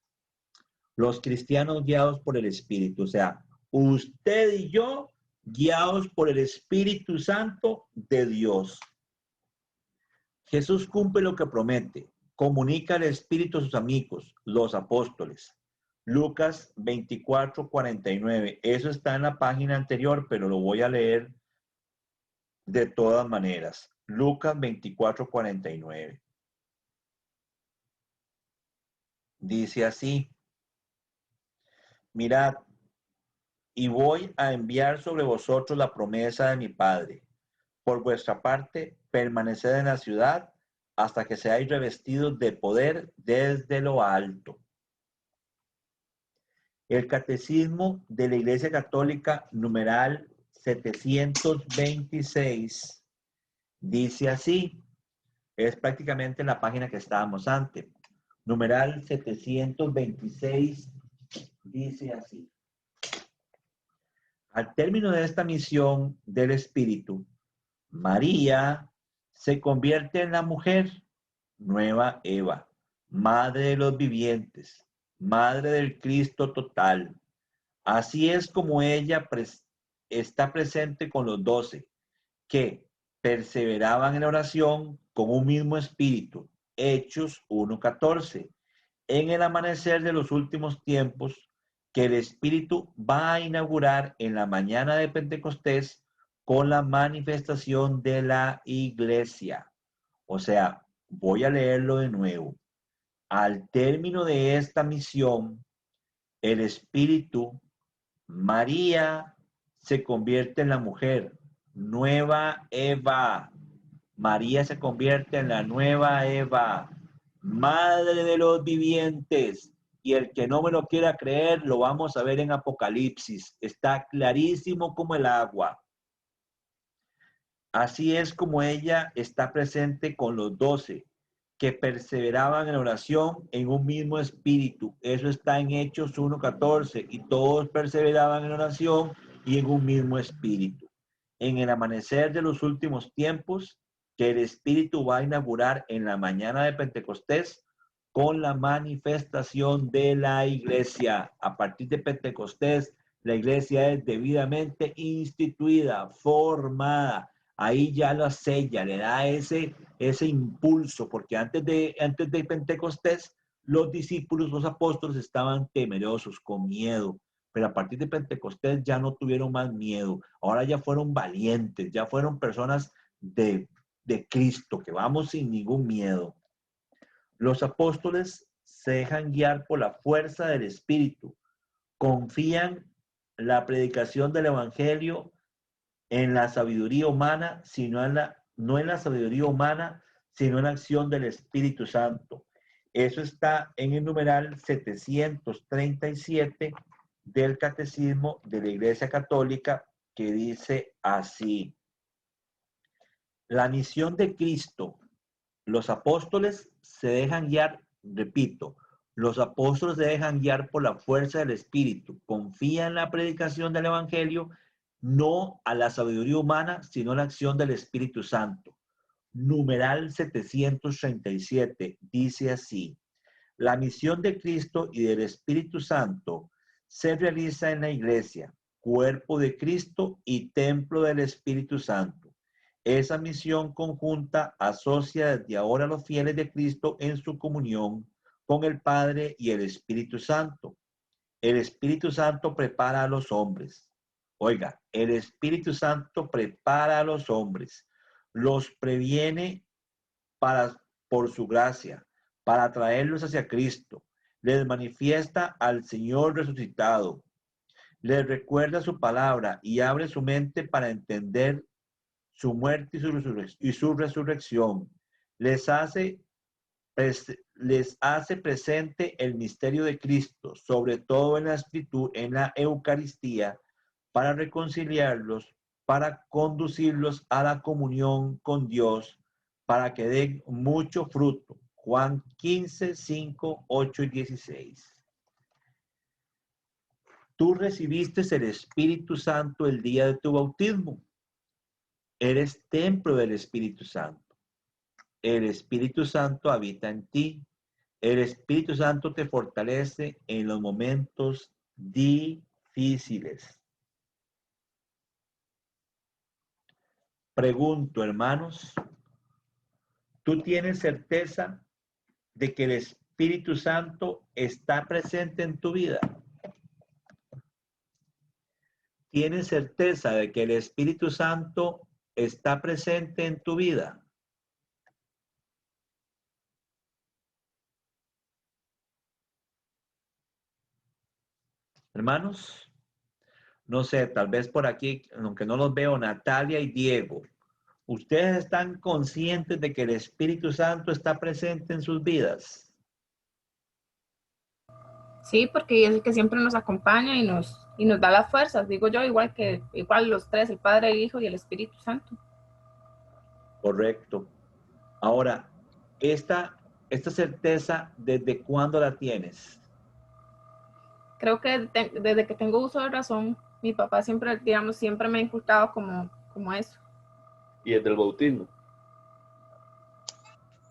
Los cristianos guiados por el Espíritu, o sea, usted y yo guiados por el Espíritu Santo de Dios. Jesús cumple lo que promete. Comunica el Espíritu a sus amigos, los apóstoles. Lucas 24:49. Eso está en la página anterior, pero lo voy a leer de todas maneras. Lucas 24:49. Dice así: mirad, y voy a enviar sobre vosotros la promesa de mi Padre. Por vuestra parte, permaneced en la ciudad hasta que seáis revestidos de poder desde lo alto. El Catecismo de la Iglesia Católica, numeral 726, dice así. Es prácticamente la página que estábamos antes. Numeral 726 dice así: al término de esta misión del Espíritu, María se convierte en la mujer, nueva Eva, madre de los vivientes, madre del Cristo total. Así es como ella está presente con los 12, que perseveraban en la oración con un mismo espíritu. Hechos 1:14. En el amanecer de los últimos tiempos, que el Espíritu va a inaugurar en la mañana de Pentecostés con la manifestación de la iglesia. O sea, voy a leerlo de nuevo. Al término de esta misión, el Espíritu, María se convierte en la mujer, nueva Eva. María se convierte en la nueva Eva, madre de los vivientes. Y el que no me lo quiera creer, lo vamos a ver en Apocalipsis. Está clarísimo como el agua. Así es como ella está presente con los 12, que perseveraban en oración en un mismo espíritu. Eso está en Hechos 1:14. Y todos perseveraban en oración y en un mismo espíritu. En el amanecer de los últimos tiempos, que el Espíritu va a inaugurar en la mañana de Pentecostés con la manifestación de la iglesia. A partir de Pentecostés, la iglesia es debidamente instituida, formada. Ahí ya la sella, le da ese impulso, porque antes de Pentecostés, los discípulos, los apóstoles estaban temerosos, con miedo. Pero a partir de Pentecostés ya no tuvieron más miedo. Ahora ya fueron valientes, ya fueron personas de Cristo, que vamos sin ningún miedo. Los apóstoles se dejan guiar por la fuerza del Espíritu. Confían la predicación del Evangelio en la sabiduría humana, no en la sabiduría humana, sino en la acción del Espíritu Santo. Eso está en el numeral 737 del Catecismo de la Iglesia Católica, que dice así: la misión de Cristo. Los apóstoles se dejan guiar, repito, los apóstoles se dejan guiar por la fuerza del Espíritu, confían en la predicación del Evangelio, no a la sabiduría humana, sino a la acción del Espíritu Santo. Numeral 737 dice así: la misión de Cristo y del Espíritu Santo se realiza en la iglesia, cuerpo de Cristo y templo del Espíritu Santo. Esa misión conjunta asocia desde ahora a los fieles de Cristo en su comunión con el Padre y el Espíritu Santo. El Espíritu Santo prepara a los hombres. Oiga, el Espíritu Santo prepara a los hombres, los previene por su gracia, para traerlos hacia Cristo, les manifiesta al Señor resucitado, les recuerda su palabra y abre su mente para entender su muerte y su resurrección. Les hace presente el misterio de Cristo, sobre todo en la escritura, en la Eucaristía, para reconciliarlos, para conducirlos a la comunión con Dios, para que den mucho fruto. Juan 15, 5, 8 y 16. Tú recibiste el Espíritu Santo el día de tu bautismo. Eres templo del Espíritu Santo. El Espíritu Santo habita en ti. El Espíritu Santo te fortalece en los momentos difíciles. Pregunto, hermanos, ¿Tú tienes certeza de que el Espíritu Santo está presente en tu vida? ¿Tienes certeza de que el Espíritu Santo está presente en tu vida? Hermanos, no sé, tal vez por aquí, aunque no los veo, Natalia y Diego, ¿ustedes están conscientes de que el Espíritu Santo está presente en sus vidas? Sí, porque es el que siempre nos acompaña y nos da las fuerzas, digo yo, igual los tres, el Padre, el Hijo y el Espíritu Santo. Correcto. Ahora, esta certeza, ¿desde cuándo la tienes? Creo que desde que tengo uso de razón, mi papá siempre, digamos, siempre me ha inculcado como eso. Y es del bautismo.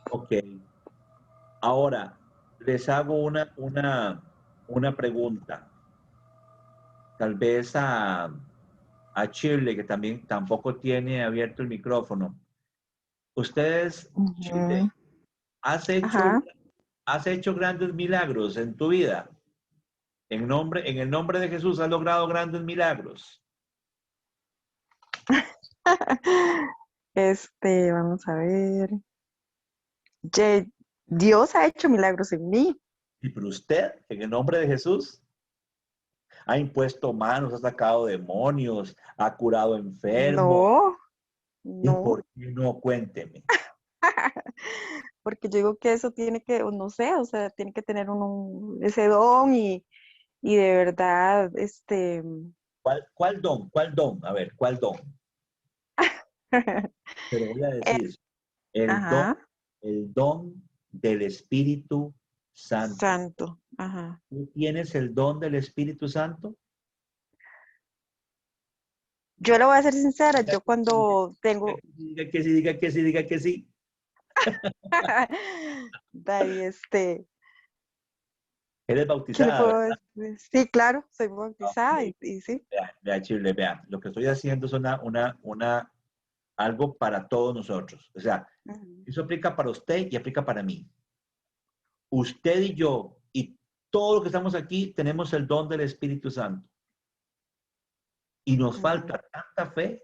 Ok. Ahora, les hago una pregunta. Tal vez a Shirley, que tampoco tiene abierto el micrófono. Ustedes, Shirley, ¿has hecho grandes milagros en tu vida? En el nombre de Jesús, ¿has logrado grandes milagros? Vamos a ver. Dios ha hecho milagros en mí. ¿Y por usted, en el nombre de Jesús? Ha impuesto manos, ha sacado demonios, ha curado enfermos. No. ¿Y por qué no? Cuénteme. Porque yo digo que eso tiene que, no sé, o sea, tiene que tener ese don y de verdad, ¿Cuál don? ¿Cuál don? A ver, ¿cuál don? Pero voy a decir, el don del Espíritu Santo. Ajá. ¿Tú tienes el don del Espíritu Santo? Yo le voy a ser sincera, yo cuando tengo... Diga que sí, diga que sí, diga que sí. Daddy, ¿Eres bautizada? Sí, claro, soy bautizada y sí. Vea, Chile, vea, lo que estoy haciendo es algo para todos nosotros. O sea, eso aplica para usted y aplica para mí. Usted y yo y todos los que estamos aquí tenemos el don del Espíritu Santo. Y nos falta tanta fe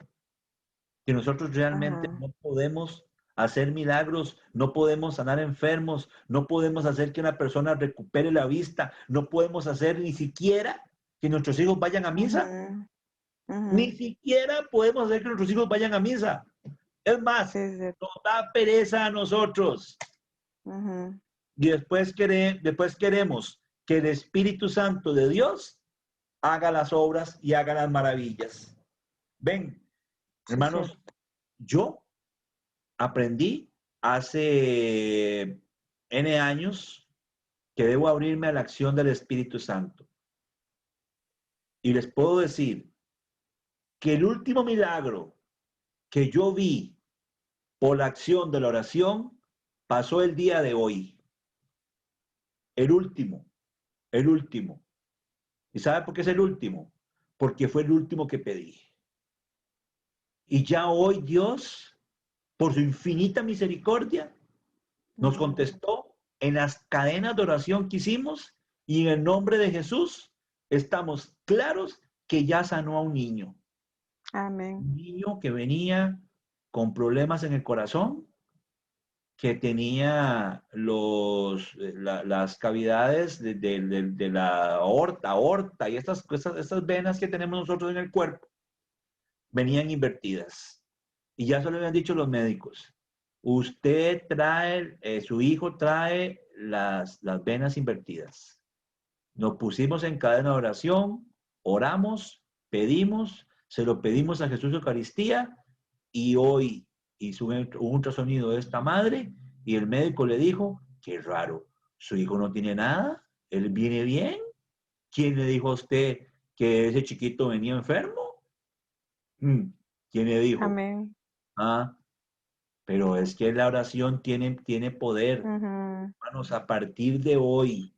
que nosotros realmente no podemos hacer milagros, no podemos sanar enfermos, no podemos hacer que una persona recupere la vista, no podemos hacer ni siquiera que nuestros hijos vayan a misa. Ni siquiera podemos hacer que nuestros hijos vayan a misa. Es más, nos da pereza a nosotros. Y después queremos que el Espíritu Santo de Dios haga las obras y haga las maravillas. Ven, hermanos, yo aprendí hace N años que debo abrirme a la acción del Espíritu Santo. Y les puedo decir que el último milagro que yo vi por la acción de la oración pasó el día de hoy. El último. ¿Y sabe por qué es el último? Porque fue el último que pedí. Y ya hoy Dios, por su infinita misericordia, nos contestó en las cadenas de oración que hicimos y en el nombre de Jesús estamos claros que ya sanó a un niño. Amén. Un niño que venía con problemas en el corazón, que tenía las cavidades de la aorta y estas venas que tenemos nosotros en el cuerpo venían invertidas. Y ya se lo habían dicho los médicos. Usted trae, su hijo trae las venas invertidas. Nos pusimos en cadena de oración, oramos, pedimos, se lo pedimos a Jesús Eucaristía y hoy hizo un ultrasonido de esta madre y el médico le dijo, qué raro, su hijo no tiene nada, él viene bien. ¿Quién le dijo a usted que ese chiquito venía enfermo? ¿Quién le dijo? Amén. Pero es que la oración tiene poder. Hermanos, a partir de hoy,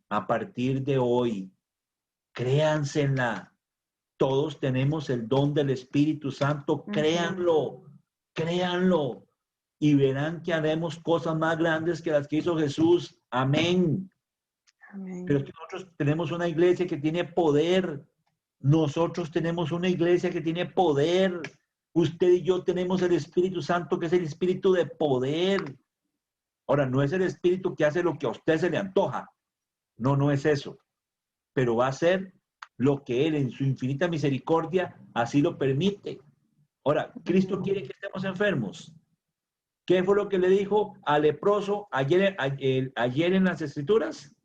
créansela. Todos tenemos el don del Espíritu Santo, créanlo. y verán que haremos cosas más grandes que las que hizo Jesús. Amén. Amén. Pero es que nosotros tenemos una iglesia que tiene poder. Nosotros tenemos una iglesia que tiene poder. Usted y yo tenemos el Espíritu Santo, que es el espíritu de poder. Ahora, no es el espíritu que hace lo que a usted se le antoja. No, no es eso. Pero va a ser lo que Él en su infinita misericordia así lo permite. Ahora, Cristo quiere que estemos enfermos. ¿Qué fue lo que le dijo al leproso ayer en las Escrituras?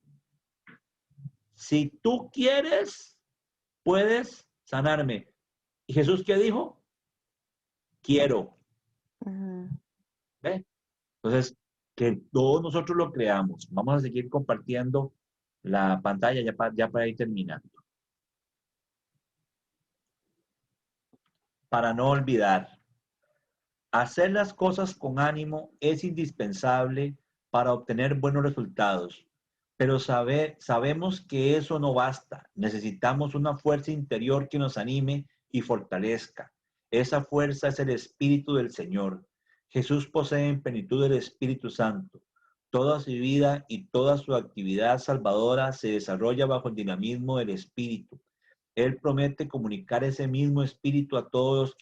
Si tú quieres, puedes sanarme. ¿Y Jesús qué dijo? Quiero. ¿Ve? Entonces, que todos nosotros lo creamos. Vamos a seguir compartiendo la pantalla ya para ir terminando. Para no olvidar, hacer las cosas con ánimo es indispensable para obtener buenos resultados, pero sabemos que eso no basta. Necesitamos una fuerza interior que nos anime y fortalezca. Esa fuerza es el Espíritu del Señor. Jesús posee en plenitud el Espíritu Santo. Toda su vida y toda su actividad salvadora se desarrolla bajo el dinamismo del Espíritu. Él promete comunicar ese mismo Espíritu a todos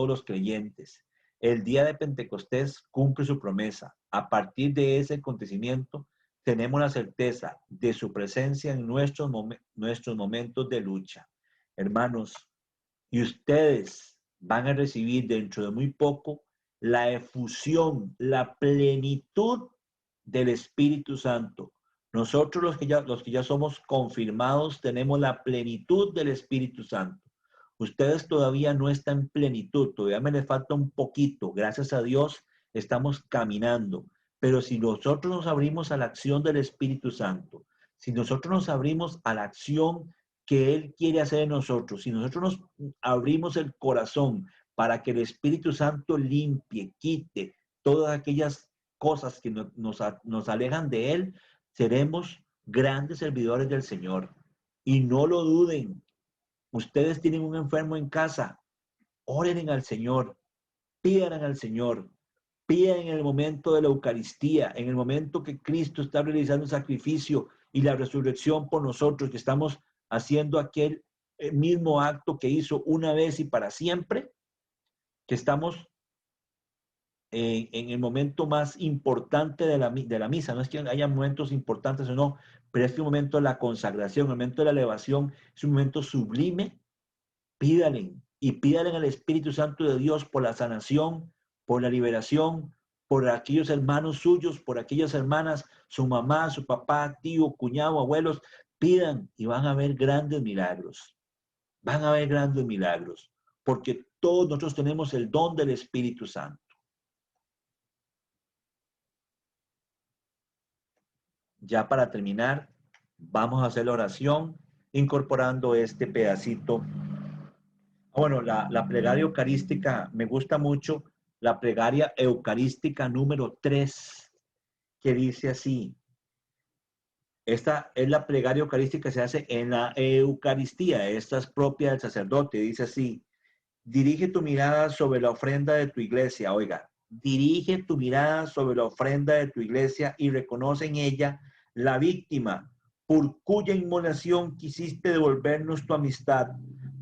los creyentes. El día de Pentecostés cumple su promesa. A partir de ese acontecimiento, tenemos la certeza de su presencia en nuestros momentos de lucha. Hermanos, y ustedes van a recibir dentro de muy poco la efusión, la plenitud del Espíritu Santo. Nosotros los que ya somos confirmados tenemos la plenitud del Espíritu Santo. Ustedes todavía no están en plenitud, todavía me les falta un poquito. Gracias a Dios estamos caminando. Pero si nosotros nos abrimos a la acción del Espíritu Santo, si nosotros nos abrimos a la acción que Él quiere hacer en nosotros, si nosotros nos abrimos el corazón para que el Espíritu Santo limpie, quite todas aquellas cosas que nos alejan de Él, seremos grandes servidores del Señor. Y no lo duden. Ustedes tienen un enfermo en casa, oren al Señor, pidan al Señor, pidan en el momento de la Eucaristía, en el momento que Cristo está realizando el sacrificio y la resurrección por nosotros, que estamos haciendo aquel mismo acto que hizo una vez y para siempre, que estamos en el momento más importante de la misa. No es que haya momentos importantes o no, pero este momento de la consagración, el momento de la elevación, es un momento sublime. Pídale y pídale al Espíritu Santo de Dios por la sanación, por la liberación, por aquellos hermanos suyos, por aquellas hermanas, su mamá, su papá, tío, cuñado, abuelos. Pidan y van a ver grandes milagros. Van a ver grandes milagros, porque todos nosotros tenemos el don del Espíritu Santo. Ya para terminar, vamos a hacer la oración incorporando este pedacito. Bueno, la plegaria eucarística, me gusta mucho la plegaria eucarística número 3, que dice así. Esta es la plegaria eucarística que se hace en la Eucaristía. Esta es propia del sacerdote. Dice así: dirige tu mirada sobre la ofrenda de tu iglesia. Oiga, dirige tu mirada sobre la ofrenda de tu iglesia y reconoce en ella la víctima por cuya inmolación quisiste devolvernos tu amistad,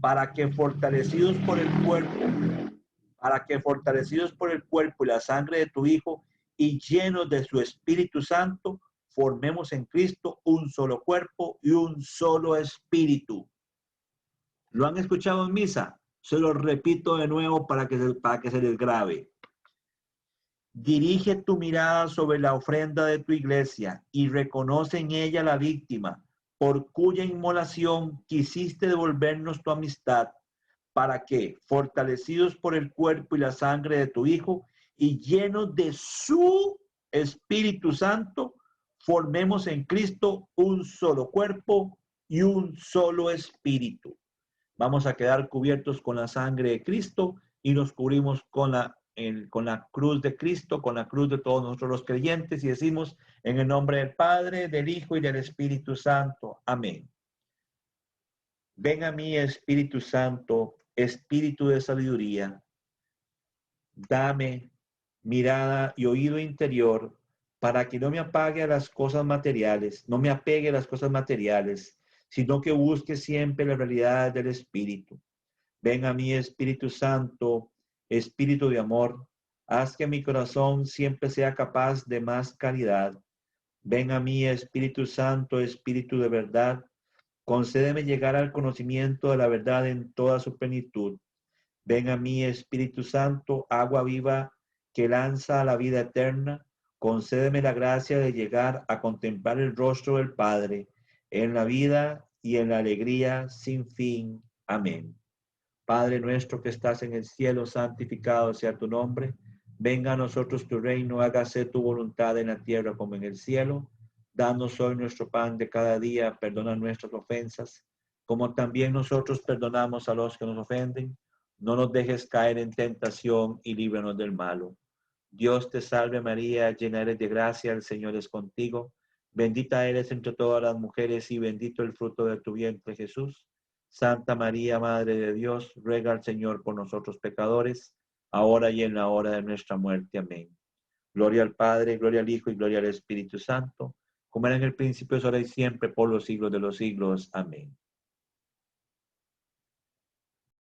para que fortalecidos por el cuerpo y la sangre de tu Hijo y llenos de su Espíritu Santo, formemos en Cristo un solo cuerpo y un solo espíritu. ¿Lo han escuchado en misa? Se lo repito de nuevo para que se les grabe. Dirige tu mirada sobre la ofrenda de tu iglesia y reconoce en ella la víctima por cuya inmolación quisiste devolvernos tu amistad, para que, fortalecidos por el cuerpo y la sangre de tu Hijo y llenos de su Espíritu Santo, formemos en Cristo un solo cuerpo y un solo espíritu. Vamos a quedar cubiertos con la sangre de Cristo y nos cubrimos con la cruz de Cristo, con la cruz de todos nosotros los creyentes, y decimos: en el nombre del Padre, del Hijo y del Espíritu Santo. Amén. Ven a mí, Espíritu Santo, Espíritu de sabiduría. Dame mirada y oído interior, para que no me apague a las cosas materiales, no me apegue a las cosas materiales, sino que busque siempre la realidad del Espíritu. Ven a mí, Espíritu Santo, Espíritu de amor, haz que mi corazón siempre sea capaz de más caridad. Ven a mí, Espíritu Santo, Espíritu de verdad, concédeme llegar al conocimiento de la verdad en toda su plenitud. Ven a mí, Espíritu Santo, agua viva que lanza a la vida eterna, concédeme la gracia de llegar a contemplar el rostro del Padre en la vida y en la alegría sin fin. Amén. Padre nuestro que estás en el cielo, santificado sea tu nombre. Venga a nosotros tu reino, hágase tu voluntad en la tierra como en el cielo. Danos hoy nuestro pan de cada día, perdona nuestras ofensas, como también nosotros perdonamos a los que nos ofenden. No nos dejes caer en tentación y líbranos del malo. Dios te salve María, llena eres de gracia, el Señor es contigo. Bendita eres entre todas las mujeres y bendito el fruto de tu vientre, Jesús. Santa María, Madre de Dios, ruega al Señor por nosotros pecadores, ahora y en la hora de nuestra muerte. Amén. Gloria al Padre, gloria al Hijo y gloria al Espíritu Santo, como era en el principio, es ahora y siempre, por los siglos de los siglos. Amén.